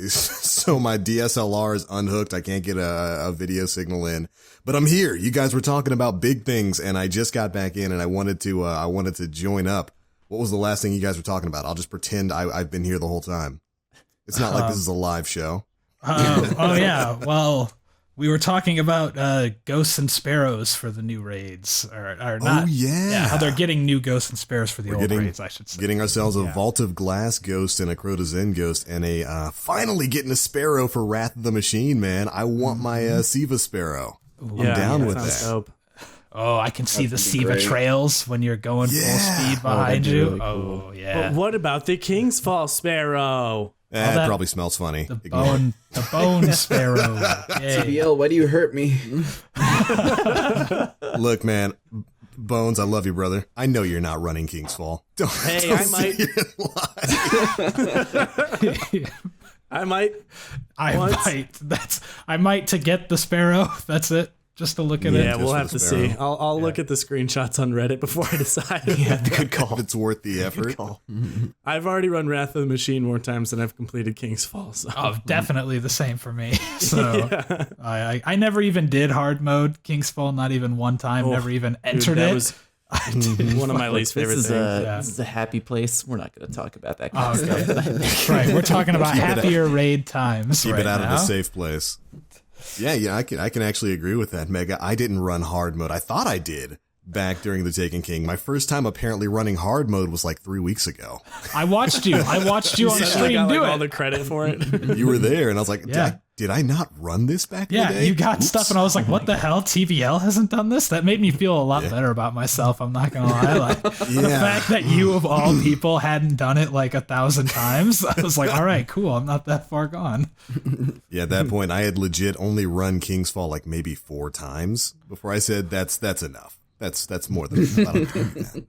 So my DSLR is unhooked. I can't get a video signal in, but I'm here. You guys were talking about big things, and I just got back in, and I wanted to join up. What was the last thing you guys were talking about? I'll just pretend I've been here the whole time. It's not like this is a live show. Oh yeah. Well, we were talking about ghosts and sparrows for the new raids, or not? Oh yeah. How they're getting new ghosts and sparrows for the old raids, I should say. Getting ourselves a Vault of Glass ghost and a Crota Zen ghost and a finally getting a sparrow for Wrath of the Machine, man. I want my Siva sparrow. I'm down with sounds that. dope. Oh, I can see the That's gonna Siva be great. trails when you're going full speed behind that'd be you. really cool. Oh yeah. But what about the King's Fall sparrow? That that- probably smells funny. The Ignore it. bone sparrow. Yay. TBL, why do you hurt me? Look, man, Bones, I love you, brother. I know you're not running King's Fall. Hey, I might. sit here and lie. I might. I might to get the sparrow. That's it. Just to look at Yeah, it. we'll for have the to sparrow. see. I'll look at the screenshots on Reddit before I decide. Good call. If it's worth the effort. I've already run Wrath of the Machine more times than I've completed King's Fall. So. Oh, definitely the same for me. So I never even did hard mode King's Fall, not even one time. Oh, never even Dude, entered that it. was one of my least favorite This is things. this is a happy place. We're not going to talk about that kind Oh, of okay. stuff. Right, we're talking about Keep it out- happier raid times. Keep right it out now. of the safe place. Yeah, I can actually agree with that, Mega. I didn't run hard mode. I thought I did back during the Taken King. My first time apparently running hard mode was like 3 weeks ago. I watched you. I watched you on I stream got do like, it. all the credit for it. You were there, and I was like, Yeah. did I not run this back in Yeah, the day? you got Oops. stuff, and I was like, "What the hell? TBL hasn't done this." That made me feel a lot better about myself. I'm not gonna lie. Like the fact that you of all people hadn't done it like 1,000 times, I was like, "All right, cool. I'm not that far gone." Yeah, at that point, I had legit only run King's Fall like maybe 4 times before I said that's enough. That's more than enough. I don't do that.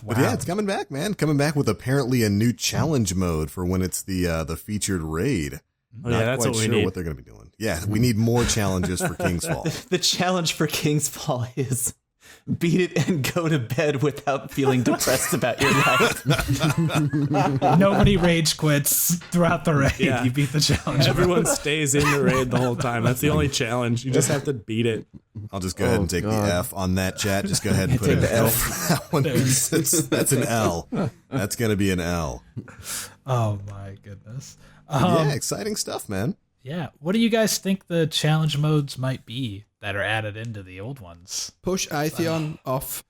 But yeah, it's coming back, man. Coming back with apparently a new challenge mode for when it's the featured raid. Oh, yeah, that's quite what we sure need. what they're going to be doing. Yeah, we need more challenges for King's Fall. The challenge for King's Fall is beat it and go to bed without feeling depressed about your life. Nobody rage quits throughout the raid. Yeah. You beat the challenge. Everyone stays in the raid the whole time. That's the only challenge. You just have to beat it. I'll just go ahead and take the F on that chat. Just go ahead and put an L for that one. That's an L. That's going to be an L. Oh my goodness. Yeah, exciting stuff, man. Yeah. What do you guys think the challenge modes might be that are added into the old ones? Push Atheon off.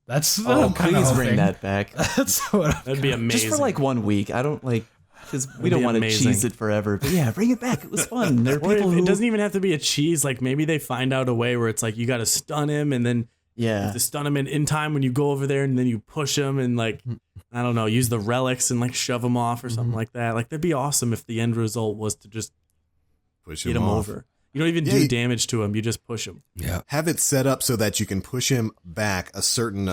That's what Oh, I'm kind of please hoping. bring that back. That's what I'm That'd be amazing. Just for like 1 week. I don't like, because we That'd don't be want to amazing. cheese it forever. But yeah, bring it back. It was fun. There are Or people it who doesn't even have to be a cheese. Like maybe they find out a way where it's like you got to stun him and then you have to stun him in time when you go over there and then you push him and like, I don't know, use the relics and like shove him off or something like that. Like that'd be awesome if the end result was to just Push get him off. over. You don't even do damage to him. You just push him. Yeah. Have it set up so that you can push him back a certain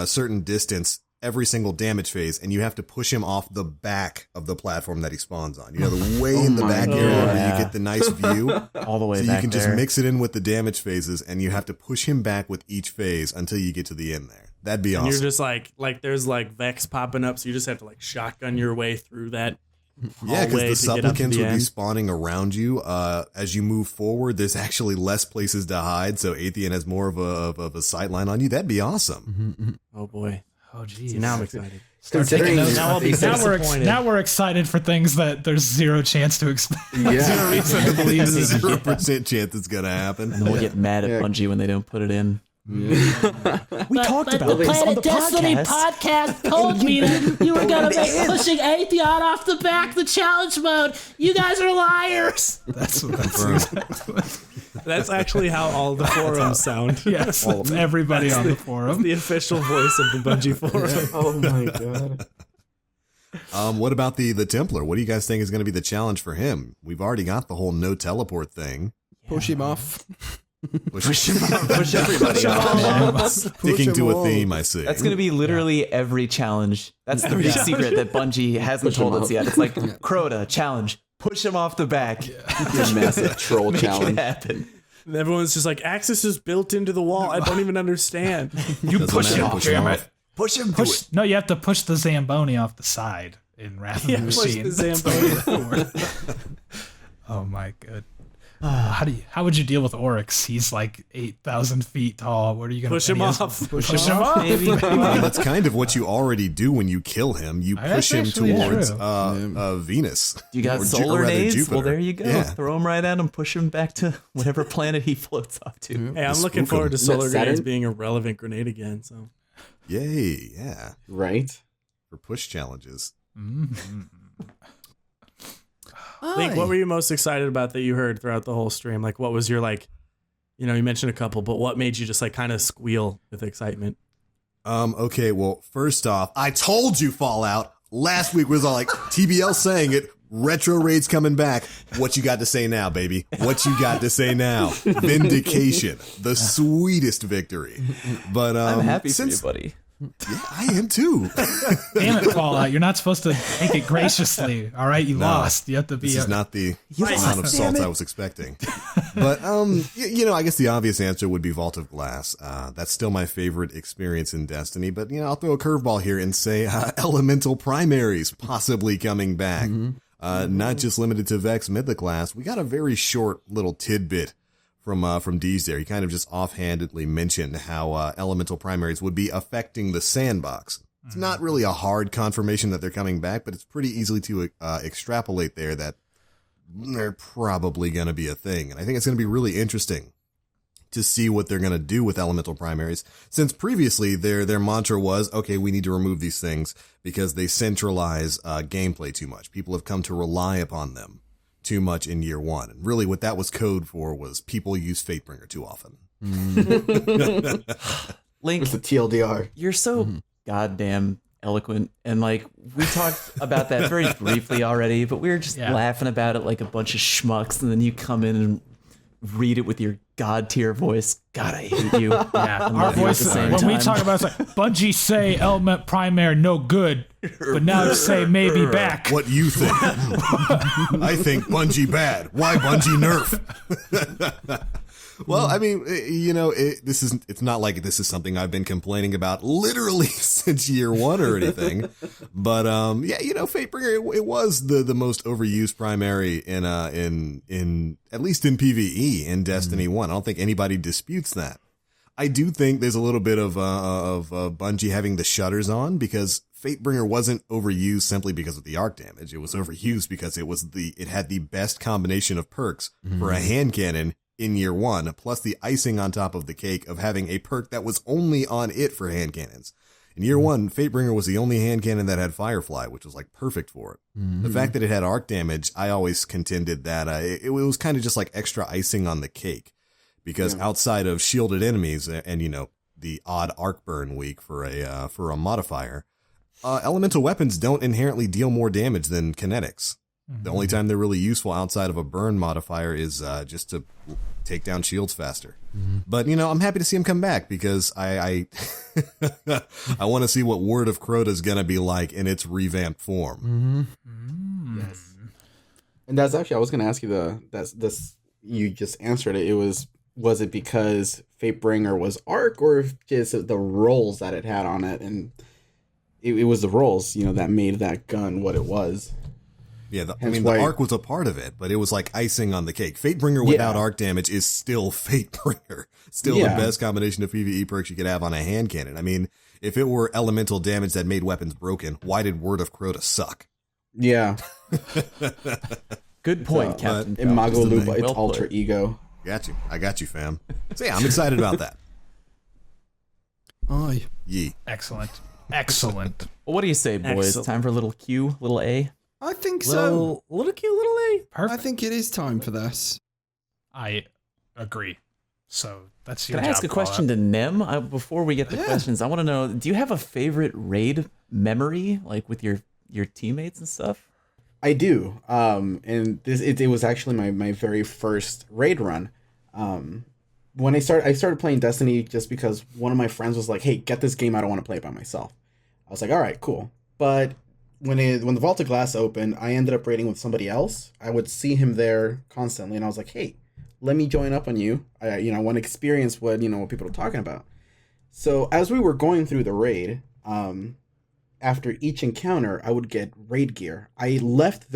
distance every single damage phase, and you have to push him off the back of the platform that he spawns on. You know, the way in the back area where you get the nice view. all the way So back you can there. just mix it in with the damage phases, and you have to push him back with each phase until you get to the end there. That'd be and awesome. you're just like there's like Vex popping up, so you just have to like shotgun your way through that. Yeah, because the supplicants would be end. spawning around you. As you move forward, there's actually less places to hide, so Atheon has more of a sight line on you. That'd be awesome. Oh boy. Oh geez. See, now I'm excited. Considering Now I'll be disappointed. Now we're excited for things that there's zero chance to expect. Yeah. Zero reason to believe this is 0% chance it's gonna happen. And then we'll get mad at Bungie when they don't put it in. We talked about the this on the Planet Destiny podcast told me that you were gonna make pushing Atheon off the back the challenge mode. You guys are liars. That's That's actually how all the forums sound. yes. That's everybody on the forum. The official voice of the Bungie forum. Oh my god. What about the Templar? What do you guys think is going to be the challenge for him? We've already got the whole no teleport thing. Push him off. Push him off. Push everybody off. Sticking to a theme, I see. That's going to be literally every challenge. That's the big secret that Bungie hasn't told us yet. It's like Crota challenge. Push him off the back. a massive troll Make challenge. it happen. And everyone's just like, Axis is built into the wall. I don't even understand. You Doesn't push matter, him. push him Damn off. it. Push him. Push. No, you have to push the Zamboni off the side in Wrath of the Push Machine. the Zamboni. Oh my god. How would you deal with Oryx? He's like 8,000 feet tall. What are you gonna Push him off. Push him off. Maybe. That's kind of what you already do when you kill him. You That's push him actually towards true. Venus. You got Or solar rather nades? Jupiter. Well, there you go. Yeah. Throw him right at him. Push him back to whatever planet he floats off to. Hey, I'm looking Spook forward him. to Isn't that solar grenades Saturn? being a relevant grenade again. So Yay, yeah. Right. For push challenges. Link, what were you most excited about that you heard throughout the whole stream? Like, what was your like? You know, you mentioned a couple, but what made you just like kind of squeal with excitement? Okay, well, first off, I told you Fallout. Last week was all like TBL saying it. Retro Raid's coming back. What you got to say now, baby? What you got to say now? Vindication. The sweetest victory. But I'm happy for you, since, buddy. Yeah, I am too. Damn it, Fallout. You're not supposed to take it graciously. All right, you lost. You have to be. This is not the lost, amount of salt I was expecting. But, you know, I guess the obvious answer would be Vault of Glass. That's still my favorite experience in Destiny. But, you know, I'll throw a curveball here and say Elemental Primaries possibly coming back. Not just limited to Vex Mythoclast. We got a very short little tidbit from Deez there. He kind of just offhandedly mentioned how Elemental Primaries would be affecting the sandbox. It's not really a hard confirmation that they're coming back, but it's pretty easily to extrapolate there that they're probably going to be a thing. And I think it's going to be really interesting to see what they're going to do with Elemental Primaries, since previously their mantra was, okay, we need to remove these things because they centralize gameplay too much. People have come to rely upon them too much in year one. And really what that was code for was people use Fatebringer too often. Link, It's the TLDR. you're so goddamn eloquent. And like, we talked about that very briefly already, but we were just laughing about it like a bunch of schmucks. And then you come in and read it with your god tier voice. God, I hate you. Yeah, And our love you at voice. the same When we time. talk about it, it's like Bungie say Element Primary no good, but now say maybe back. What you think? I think Bungie bad. Why Bungie nerf? Well, I mean, you know, it's not like this is something I've been complaining about literally since year one or anything. But yeah, you know, Fatebringer, it was the most overused primary in at least in PvE in Destiny 1. I don't think anybody disputes that. I do think there's a little bit of Bungie having the shutters on, because Fatebringer wasn't overused simply because of the arc damage. It was overused because it had the best combination of perks for a hand cannon in year one, plus the icing on top of the cake of having a perk that was only on it for hand cannons. In year one, Fatebringer was the only hand cannon that had Firefly, which was like perfect for it. The fact that it had arc damage, I always contended that it was kind of just like extra icing on the cake, because outside of shielded enemies and, you know, the odd arc burn week for a modifier, elemental weapons don't inherently deal more damage than kinetics. The only time they're really useful outside of a burn modifier is just to take down shields faster. But, you know, I'm happy to see him come back, because I want to see what Word of Crota is going to be like in its revamped form. Yes. And that's actually, I was going to ask you this, you just answered it. It was was it because Fatebringer was Arc, or just the rolls that it had on it? And it was the rolls, that made that gun what it was. Yeah, the arc was a part of it, but it was like icing on the cake. Fatebringer without arc damage is still Fatebringer. Still the best combination of PvE perks you could have on a hand cannon. I mean, if it were elemental damage that made weapons broken, why did Word of Crota suck? Yeah. Good point, Captain. Imago Lupa, its well alter ego. I got you, fam. So yeah, I'm excited about that. Aye. Yee. Excellent. Well, what do you say, boys? Excellent. Time for a little Q, little A? I think so. Little cute little A. Perfect. I think it is time for this. I agree. So that's your Can I ask a question to Nem? Before we get the questions, I want to know, do you have a favorite raid memory, like with your teammates and stuff? I do. And it was actually my very first raid run. When I started playing Destiny just because one of my friends was like, "Hey, get this game. I don't want to play it by myself." I was like, "All right, cool." But when the Vault of Glass opened, I ended up raiding with somebody else. I would see him there constantly, and I was like, "Hey, let me join up on you. I want to experience what people are talking about." So as we were going through the raid, after each encounter, I would get raid gear. I left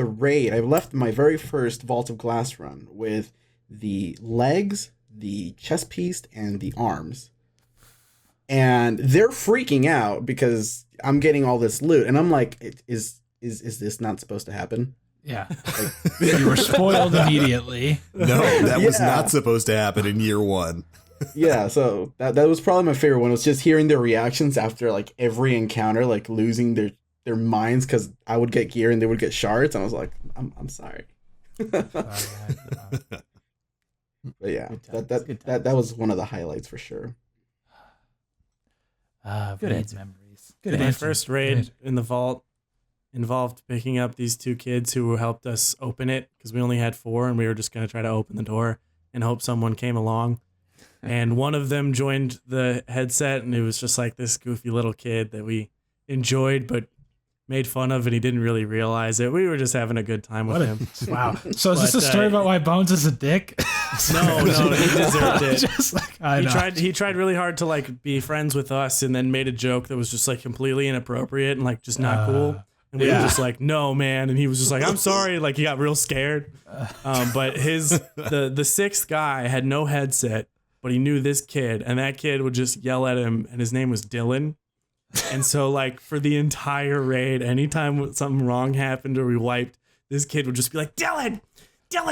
my very first Vault of Glass run with the legs, the chest piece, and the arms. And they're freaking out because I'm getting all this loot. And I'm like, is this not supposed to happen? Yeah. You were spoiled immediately. No, that was not supposed to happen in year one. Yeah, so that was probably my favorite one. It was just hearing their reactions after like every encounter, like losing their minds because I would get gear and they would get shards, and I was like, I'm sorry. But yeah, that was one of the highlights for sure. Good answer. Memories. Good. My first raid in the vault involved picking up these two kids who helped us open it because we only had 4 and we were just going to try to open the door and hope someone came along. And one of them joined the headset, and it was just like this goofy little kid that we enjoyed but made fun of, and he didn't really realize it. We were just having a good time with him. Wow. So is this a story about why Bones is a dick? No, he deserved it. Just like, He tried really hard to like be friends with us, and then made a joke that was just like completely inappropriate and like just not cool. And we were just like, "No, man," and he was just like, "I'm sorry." Like he got real scared. But the sixth guy had no headset, but he knew this kid, and that kid would just yell at him, and his name was Dylan. And so, like, for the entire raid, anytime something wrong happened or we wiped, this kid would just be like, Dylan,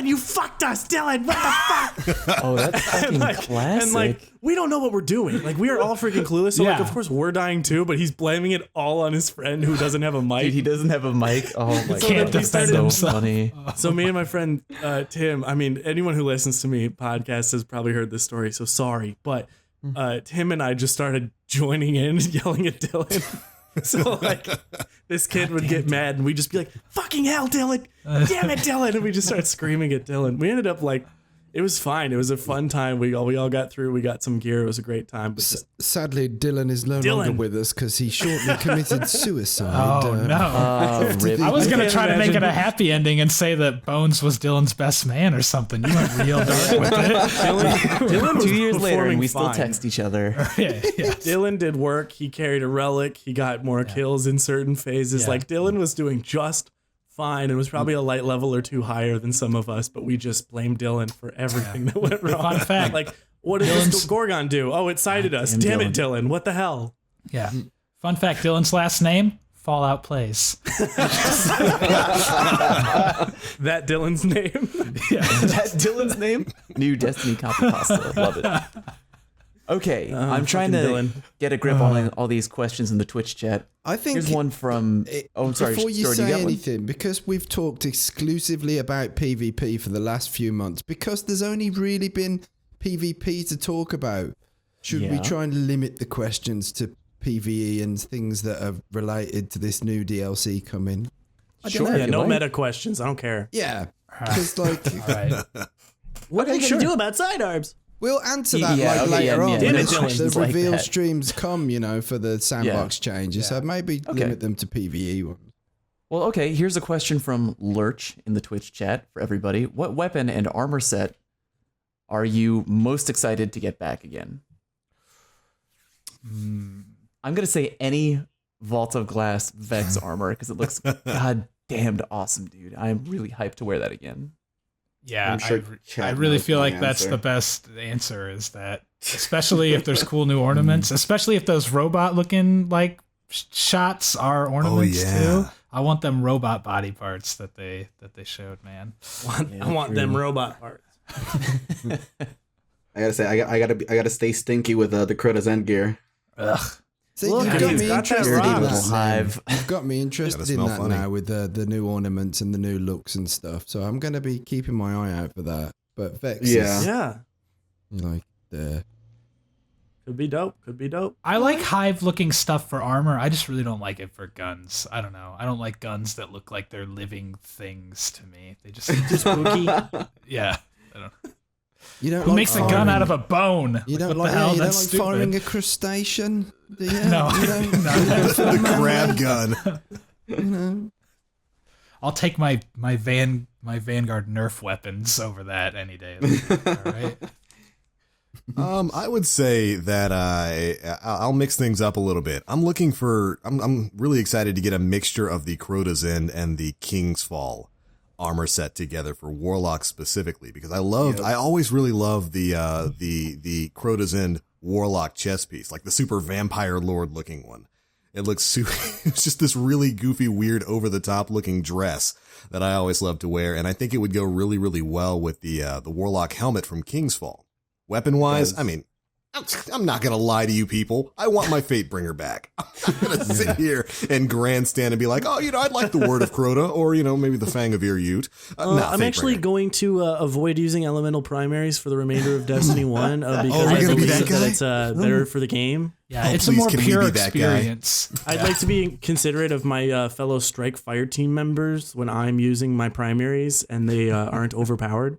you fucked us, Dylan, what the fuck? Oh, that's fucking classic. And, like, we don't know what we're doing. Like, we are all freaking clueless. So, like, of course, we're dying too, but he's blaming it all on his friend who doesn't have a mic. Dude, he doesn't have a mic. Oh, my God. That's so funny. So me and my friend Tim, I mean, anyone who listens to me podcasts has probably heard this story, so sorry. But Tim and I just started joining in, yelling at Dylan. So like this kid would get mad and we'd just be like, fucking hell, Dylan, damn it, Dylan. And we just start screaming at Dylan. We ended up like, it was fine. It was a fun time. We all got through. We got some gear. It was a great time. But sadly, Dylan is no longer with us because he shortly committed suicide. Oh, no. I was going to try to make it a happy ending and say that Bones was Dylan's best man or something. You went real dark with it. Dylan 2 years later, and we still text each other. Dylan did work. He carried a relic. He got more kills in certain phases. Like Dylan was doing just fine and was probably a light level or 2 higher than some of us, but we just blamed Dylan for everything that went wrong. Fun fact. Like, what did this Gorgon do? Oh, it sighted us. Damn it, Dylan. What the hell? Yeah. Fun fact, Dylan's last name, Fallout Plays. That Dylan's name? Yeah. That Dylan's name? New Destiny copy pasta. Love it. Okay, I'm trying to get a grip on all these questions in the Twitch chat. I think here's one from. I'm sorry. Before you say anything, because we've talked exclusively about PvP for the last few months, because there's only really been PvP to talk about. Should we try and limit the questions to PvE and things that are related to this new DLC coming? Sure. Yeah, no meta questions. I don't care. Yeah, because like, what are you gonna do about sidearms? We'll answer that later on. The reveal streams come, for the sandbox changes. So maybe limit them to PvE ones. Well, okay. Here's a question from Lurch in the Twitch chat for everybody. What weapon and armor set are you most excited to get back again? I'm going to say any Vault of Glass Vex armor because it looks goddamned awesome, dude. I'm really hyped to wear that again. Yeah, I'm sure I really feel like that's the best answer, is that, especially if there's cool new ornaments, especially if those robot looking like shots are ornaments too. I want them robot body parts that they showed, man. I want them robot parts. I gotta say, I gotta stay stinky with the Crota's end gear. Ugh. See, Look, you've got he's me got that interested in rock. that Hive. now. You've got me interested in smell that funny. now with the new ornaments and the new looks and stuff. So I'm going to be keeping my eye out for that. But Vex is Yeah. like the... Could be dope. Could be dope. I like hive looking stuff for armor. I just really don't like it for guns. I don't know. I don't like guns that look like they're living things to me. They just spooky. Yeah. I don't. You don't Who like makes a gun firing- out of a bone? You don't What like, the hell? you don't That's like stupid. firing a crustacean, do you? No. You don't, The grab gun. you know. I'll take my Vanguard Nerf weapons over that any day. All right. I would say that I'll mix things up a little bit. I'm really excited to get a mixture of the Crota's End and the King's Fall armor set together for Warlock specifically, because I always really loved the Crota's End Warlock chest piece, like the super vampire lord looking one. It looks super, it's just this really goofy, weird, over the top looking dress that I always loved to wear, and I think it would go really, really well with the Warlock helmet from King's Fall. Weapon wise, I mean, I'm not gonna lie to you people. I want my Fatebringer back. I'm not gonna sit here and grandstand and be like, oh, I'd like the Word of Crota, or maybe the Fang of Ir-Yût. I'm actually going to avoid using elemental primaries for the remainder of Destiny 1 because we're I gonna be believe that that it's better for the game. Yeah, Oh, it's a please, more can we pure be that guy? experience. I'd like to be considerate of my fellow Strike Fire team members when I'm using my primaries and they aren't overpowered.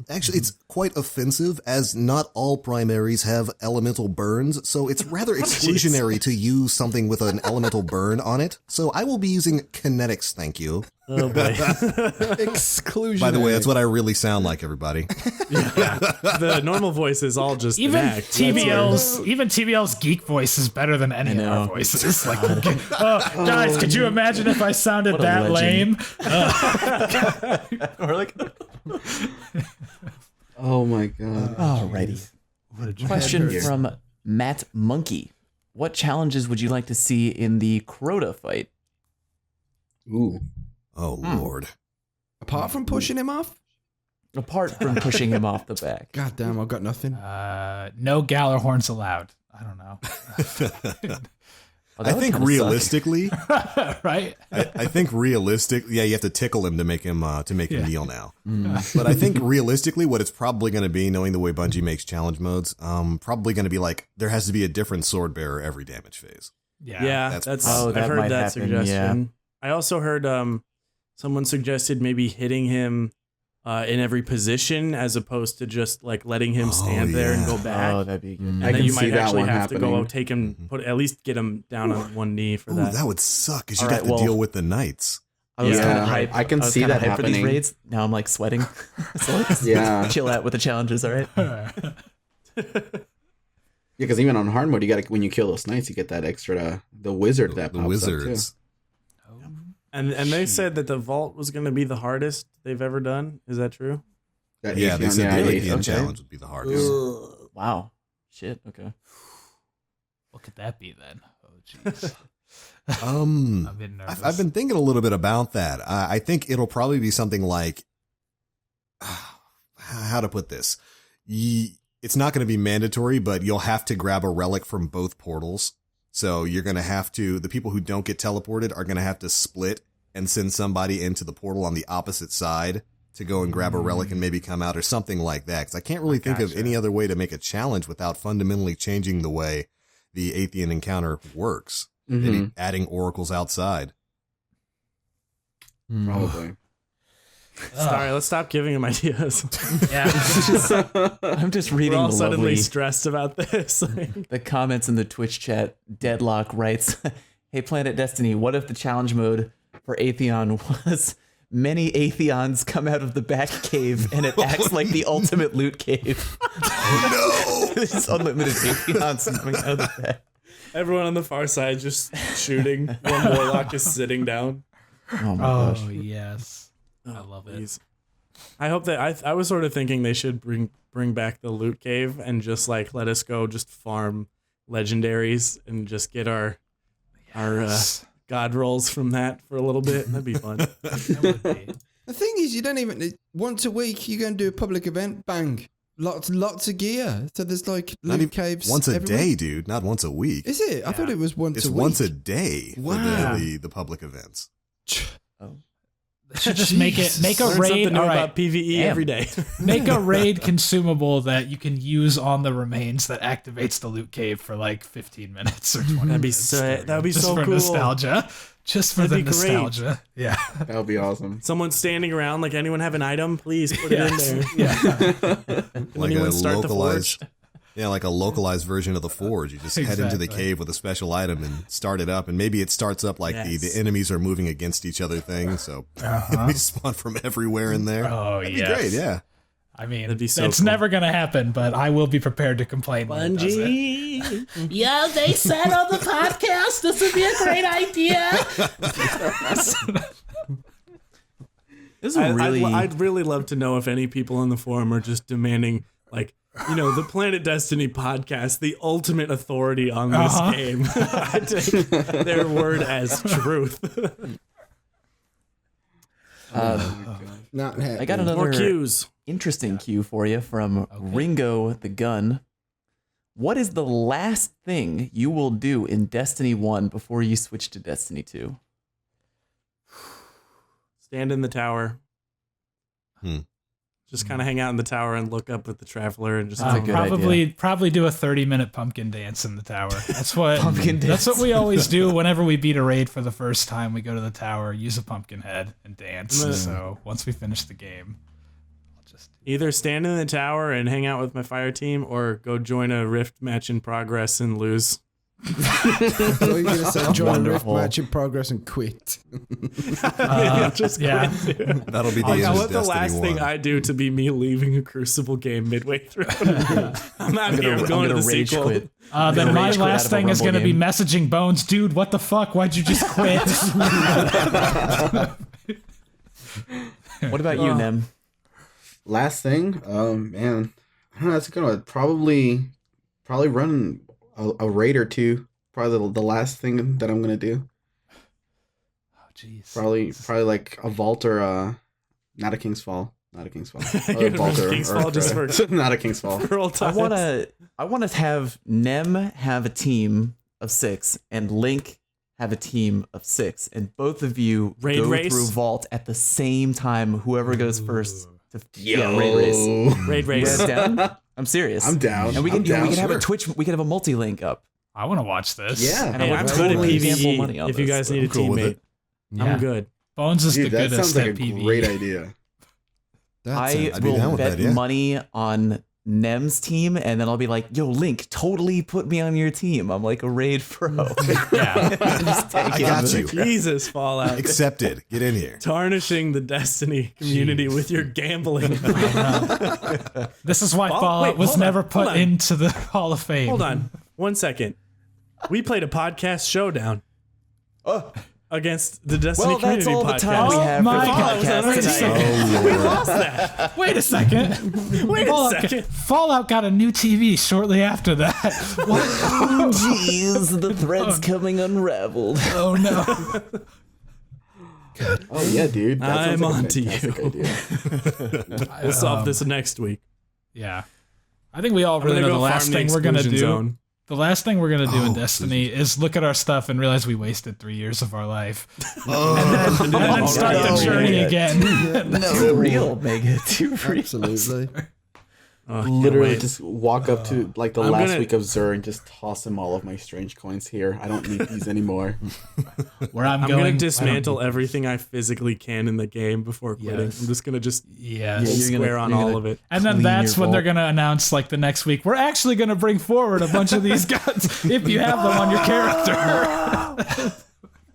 Actually, it's quite offensive, as not all primaries have elemental burns, so it's rather exclusionary to use something with an elemental burn on it. So I will be using kinetics, thank you. Oh boy. Exclusion. By the way, that's what I really sound like, everybody. The normal voice is all just Even an act. TBL's geek voice is better than any of our voices. Like, guys, could you imagine if I sounded What a that lame? Or like, Oh my god. alrighty. Question from Matt Monkey. What challenges would you like to see in the Crota fight? Ooh. Oh, Lord. Apart from pushing him off? Apart from pushing him off the back. God damn, I've got nothing. No Gallarhorns allowed. I don't know. Oh, I think realistically, Right? I think realistically, you have to tickle him to make him kneel now. But I think realistically, what it's probably going to be, knowing the way Bungie makes challenge modes, probably going to be like there has to be a different sword bearer every damage phase. Yeah, That's I've that heard might that happen, suggestion. I also heard someone suggested maybe hitting him in every position as opposed to just like letting him stand there and go back. Oh, that'd be good. And I then can you see might that actually one have to go happening. take him, at least get him down on one knee for Ooh, that. that would suck because All you'd right, have to well- deal with the knights. I was Yeah, kind of hyped. I can was see kinda that hyped for these happening. raids. Now I'm like sweating. So let's Yeah. chill out with the challenges, all right? Yeah, because even on hard mode, when you kill those knights, you get that extra the wizard that The pops wizards. And they said that the vault was going to be the hardest they've ever done. Is that true? up too. That Yeah, they Atheon, said the yeah, Atheon okay. challenge would be the hardest. Wow. Shit. Okay. What could that be then? Oh, jeez. I've been nervous. I've been thinking a little bit about that. I think it'll probably be something like, how to put this? It's not going to be mandatory, but you'll have to grab a relic from both portals. So you're going to have to, the people who don't get teleported are going to have to split and send somebody into the portal on the opposite side to go and grab a relic and maybe come out or something like that. Because I can't really think of any other way to make a challenge without fundamentally changing the way the Atheon encounter works. Maybe adding oracles outside. Probably. Sorry, let's stop giving him ideas. Yeah. I'm just We're reading all the suddenly lovely stressed about this. the comments in the Twitch chat. Deadlock writes, "Hey, Planet Destiny, what if the challenge mode for Atheon was many Atheons come out of the back cave, and it acts like the ultimate loot cave. Oh no! There's unlimited Atheons coming out of the back. Everyone on the far side just shooting. One warlock is sitting down. Oh my gosh. Yes. I love it. I hope that I was sort of thinking they should bring back the loot cave and just like let us go just farm legendaries and just get our god rolls from that for a little bit. That'd be fun. That would be. The thing is, you don't even once a week you go and do a public event. Bang, lots of gear. So there's like loot caves once a everywhere. day, dude, not once a week. Is it? I thought it was once It's a week. once a day Wow. for the public events. Should just make a Learn raid. something new All right, about PvE Damn. every day. make a raid consumable that you can use on the remains that activates the loot cave for like 15 minutes or 20 That'd be minutes. so Just so for cool. nostalgia. Just for That'd the be great. nostalgia. Yeah. That would be awesome. Someone standing around, like anyone have an item? Please put it in there. Yeah. Can Like anyone a start the localized, forge? yeah, like a localized version of the forge. You just head into the Exactly. cave with a special item and start it up, and maybe it starts up like Yes. the enemies are moving against each other thing, so enemies spawn from everywhere in there. Oh, That'd yes. be great, yeah. I mean, That'd be so it's cool. never going to happen, but I will be prepared to complain when it does it. Bungie. Yo, they said on the podcast this would be a great idea. This is really. I'd really love to know if any people in the forum are just demanding, like, the Planet Destiny podcast, the ultimate authority on this game. I take their word as truth. Not happening. I got More another cues. interesting cue for you from Ringo the Gun. What is the last thing you will do in Destiny 1 before you switch to Destiny 2? Stand in the tower. Just kind of hang out in the tower and look up at the traveler and just That's a good idea. Probably do a 30-minute pumpkin dance in the tower. That's what Pumpkin That's dance. what we always do whenever we beat a raid for the first time. We go to the tower, use a pumpkin head, and dance. So once we finish the game, I'll just either stand in the tower and hang out with my fire team or go join a rift match in progress and lose. So you're going to say join a rift Wonderful. match in progress and quit. Just yeah. quit. That'll be the Like, end I of want the Destiny last 1. thing I do to be me leaving a Crucible game midway through. I'm out here. I'm going to the rage sequel. quit. Then my rage quit out last of a thing is Rumble going to be game. messaging Bones, dude. What the fuck? Why'd you just quit? What about you, Nem? Last thing, man, I don't know. That's gonna probably run a raid or two. Probably the last thing that I'm gonna do. Oh, jeez. Probably like a vault or not a King's Fall. Not a King's Fall. You're A vault gonna or, King's Fall just for not a King's Fall. for old I times. want to have Nem have a team of 6 and Link have a team of 6, and both of you Raid go race? through Vault at the same time. Whoever goes first to raid race. Raid You race. guys down? I'm serious. I'm down. And we can I'm down, we can have a sure. Twitch. We can have a multi-link up. I want to watch this. Yeah. And I Hey, would I'm good at totally gamble money PvE. on If you this, guys so need a I'm cool with teammate, it. Yeah. I'm good. Bones is Dude, the that goodest sounds like at a PvE. great idea. That's I I'd be down will with bet that, yeah. money on Nem's team, and then I'll be like, "Yo, Link, totally put me on your team. I'm like a raid pro." Yeah. Just take I it. got you. Jesus, Fallout. Accepted. Get in here. Tarnishing the Destiny community with your gambling. This is why Fall- Fallout wait, was hold on, never hold put on. into the Hall of Fame. Hold on 1 second. We played a podcast showdown against the Destiny Well, that's community all the podcast. time we have for my the God. podcast tonight. We lost that. Wait a second. Wait a second. Fallout got a new TV shortly after that. What? Jeez, the thread's coming unraveled. Oh no. Oh yeah, dude. That I'm sounds like a onto you. fantastic idea. We'll solve this next week. Yeah. I think we all I'm really gonna know go the last farm the thing we're gonna do. exclusion zone. The last thing we're gonna do in Oh, Destiny is look at our stuff and realize we wasted 3 years of our life, Oh, and then start no, the journey yeah. again. No, real, Mega. Too real. absolutely. Oh, can't Literally wait. just walk up to like the I'm last gonna- week of Zur and just toss him all of my strange coins here. I don't need these anymore. Where I'm I'm going, gonna dismantle everything I physically can in the game before quitting. Yes. I'm just gonna just Yes. Yeah, you're square on you're all gonna of it. And then clean that's your when they're vault. going to announce, like, the next week, we're actually going to bring forward a bunch of these guns if you have them on your character.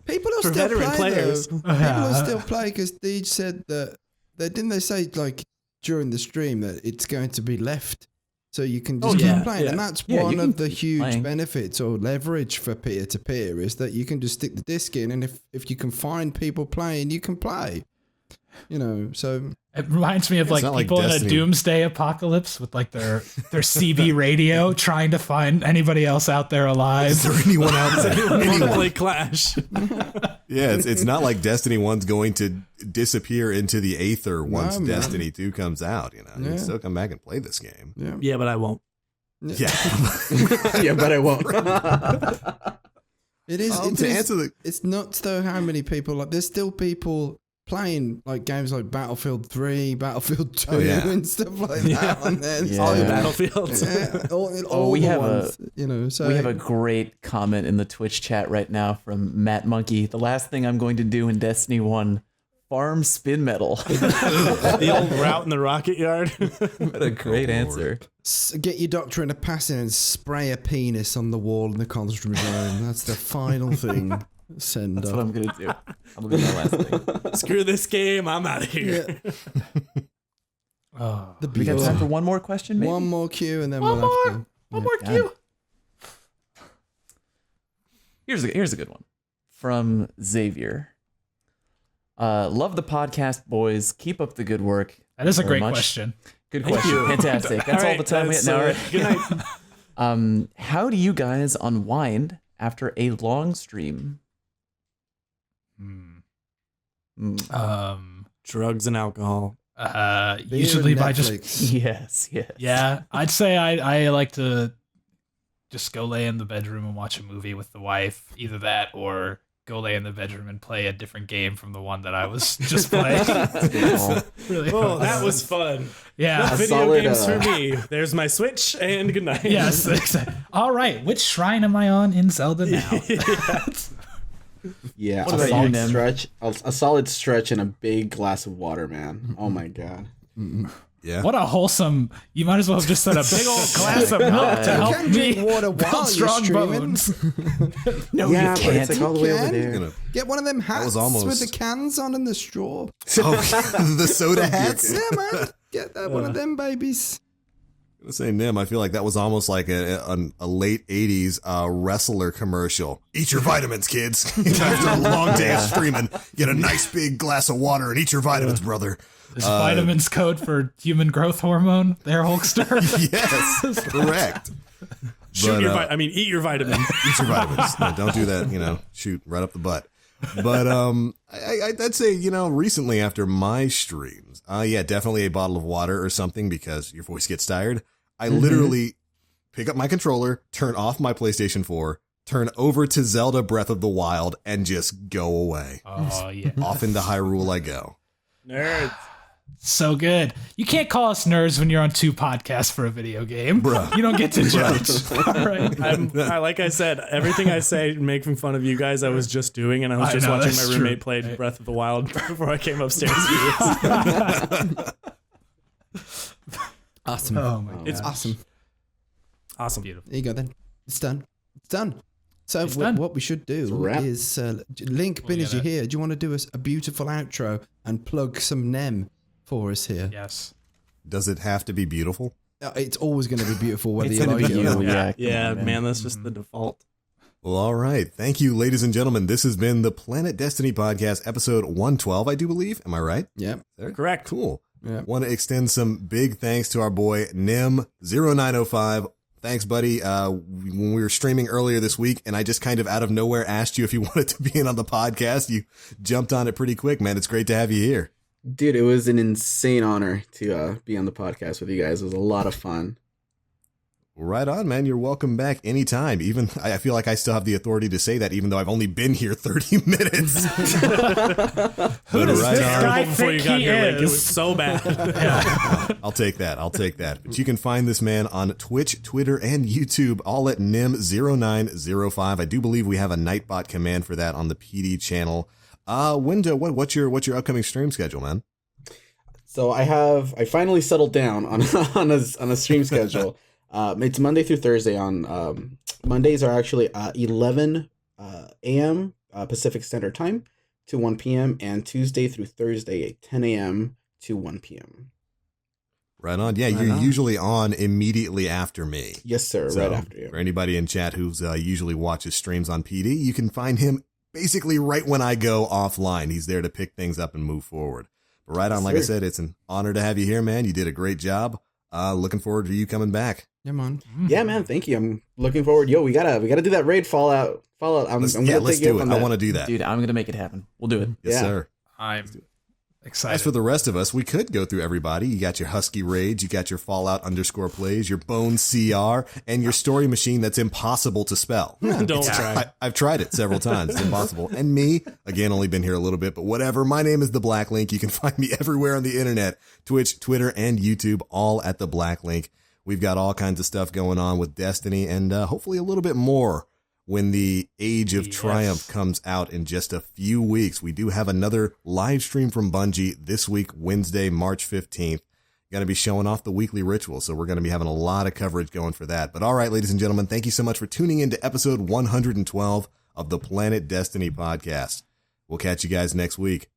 People will For still veteran play, players. though. People will still play because Deej said that didn't they say like during the stream that it's going to be left, so you can just keep playing, and that's one of the huge benefits or leverage for peer to peer is that you can just stick the disc in, and if you can find people playing, you can play. You know, so it reminds me of like people in a doomsday apocalypse with like their CB radio trying to find anybody else out there alive. Is there anyone out there? Anyone want to play Clash? Yeah, it's not like Destiny 1's going to disappear into the aether once Destiny 2 comes out. You know, you can still come back and play this game. Yeah, but I won't. Yeah, yeah, but I won't. It is. It's nuts though how many people like. There's still people playing like games like Battlefield 3, Battlefield 2, and stuff like that on there. Battlefields. We have a great comment in the Twitch chat right now from Matt Monkey. The last thing I'm going to do in Destiny 1, farm spin metal. The old route in the rocket yard. What a great answer. Get your doctor in a passing and spray a penis on the wall in the constant zone. That's the final thing. That's what I'm going to do. I'm going to do my last thing. Screw this game. I'm out of here. Yeah. We got time for one more question, maybe? One more cue and then we'll have to... One more cue. Here's a good one. From Xavier. Love the podcast, boys. Keep up the good work. That is a great question. Good question. Fantastic. That's all the time we have now. Good night. How do you guys unwind after a long stream? Drugs and alcohol. Usually by just yes. Yeah, I'd say I like to just go lay in the bedroom and watch a movie with the wife. Either that or go lay in the bedroom and play a different game from the one that I was just playing. Really fun. That was fun. Yeah. Video games for me. There's my Switch and good night. Yes, exactly. All right, which shrine am I on in Zelda now? Yeah, a solid stretch and a big glass of water, man. Oh my god. Yeah. What a wholesome! You might as well have just said a big old glass of milk to help me water build strong bones. No, you can't. But it's like all the way over there. Get one of them hats with the cans on and the straw. The soda hats? Yeah, man. Get that one of them babies. I'm gonna say, Nim, I feel like that was almost like a late 80s wrestler commercial. Eat your vitamins, kids. After a long day of streaming, get a nice big glass of water and eat your vitamins, brother. Is vitamins code for human growth hormone there, Hulkster? Yes, correct. Eat your vitamins. Eat your vitamins. No, don't do that, shoot right up the butt. But I'd say, recently after my streams, definitely a bottle of water or something because your voice gets tired. I literally pick up my controller, turn off my PlayStation 4, turn over to Zelda Breath of the Wild, and just go away. Oh, yeah. Off into Hyrule I go. Nerds. So good. You can't call us nerds when you're on 2 podcasts for a video game. Bruh. You don't get to judge. All right. Like I said, everything I say making fun of you guys, I was just doing, and I was just watching my roommate play Breath of the Wild before I came upstairs. Awesome. Oh my god. It's awesome. Awesome. Beautiful. There you go then. It's done. So what we should do is Link, being as you're here, do you want to do us a beautiful outro and plug some Nem for us here? Yes. Does it have to be beautiful? It's always going to be beautiful whether It's you gonna like be it or you. not. Yeah, man, that's just the default. Well, all right. Thank you, ladies and gentlemen. This has been the Planet Destiny Podcast, episode 112, I do believe. Am I right? Yeah. Correct. Cool. Yeah. Want to extend some big thanks to our boy, Nem0905. Thanks, buddy. When we were streaming earlier this week, and I just kind of out of nowhere asked you if you wanted to be in on the podcast, you jumped on it pretty quick, man. It's great to have you here. Dude, it was an insane honor to be on the podcast with you guys. It was a lot of fun. Right on, man. You're welcome back anytime. Even I feel like I still have the authority to say that, even though I've only been here 30 minutes. Who does this guy before you got here, Link? It was so bad. I'll take that. But you can find this man on Twitch, Twitter, and YouTube, all at Nem0905. I do believe we have a Nightbot command for that on the PD channel. Window, what's your upcoming stream schedule, man? So I finally settled down on a stream schedule. It's Monday through Thursday. On Mondays are actually 11 a.m. Pacific Standard Time to 1 p.m. and Tuesday through Thursday at 10 a.m. to 1 p.m. Right on. Yeah, you're usually on immediately after me. Yes, sir. So, right after you. For anybody in chat who's usually watches streams on PD, you can find him basically right when I go offline. He's there to pick things up and move forward. But right on, like I said, it's an honor to have you here, man. You did a great job. Looking forward to you coming back. Yeah, man. Yeah, man. Thank you. I'm looking forward. Yo, we gotta do that raid Fallout. Let's do it. I want to do that. Dude, I'm gonna make it happen. We'll do it. Yes, sir. I'm excited. As for the rest of us, we could go through everybody. You got your Husky Rage, you got your Fallout _plays, your Bone CR, and your Story Machine that's impossible to spell. Don't try. I've tried it several times. It's impossible. And me, again, only been here a little bit, but whatever. My name is The Black Link. You can find me everywhere on the internet, Twitch, Twitter, and YouTube, all at The Black Link. We've got all kinds of stuff going on with Destiny and hopefully a little bit more when the Age of Triumph comes out in just a few weeks. We do have another live stream from Bungie this week, Wednesday, March 15th. Going to be showing off the weekly ritual, so we're going to be having a lot of coverage going for that. But all right, ladies and gentlemen, thank you so much for tuning in to episode 112 of the Planet Destiny podcast. We'll catch you guys next week.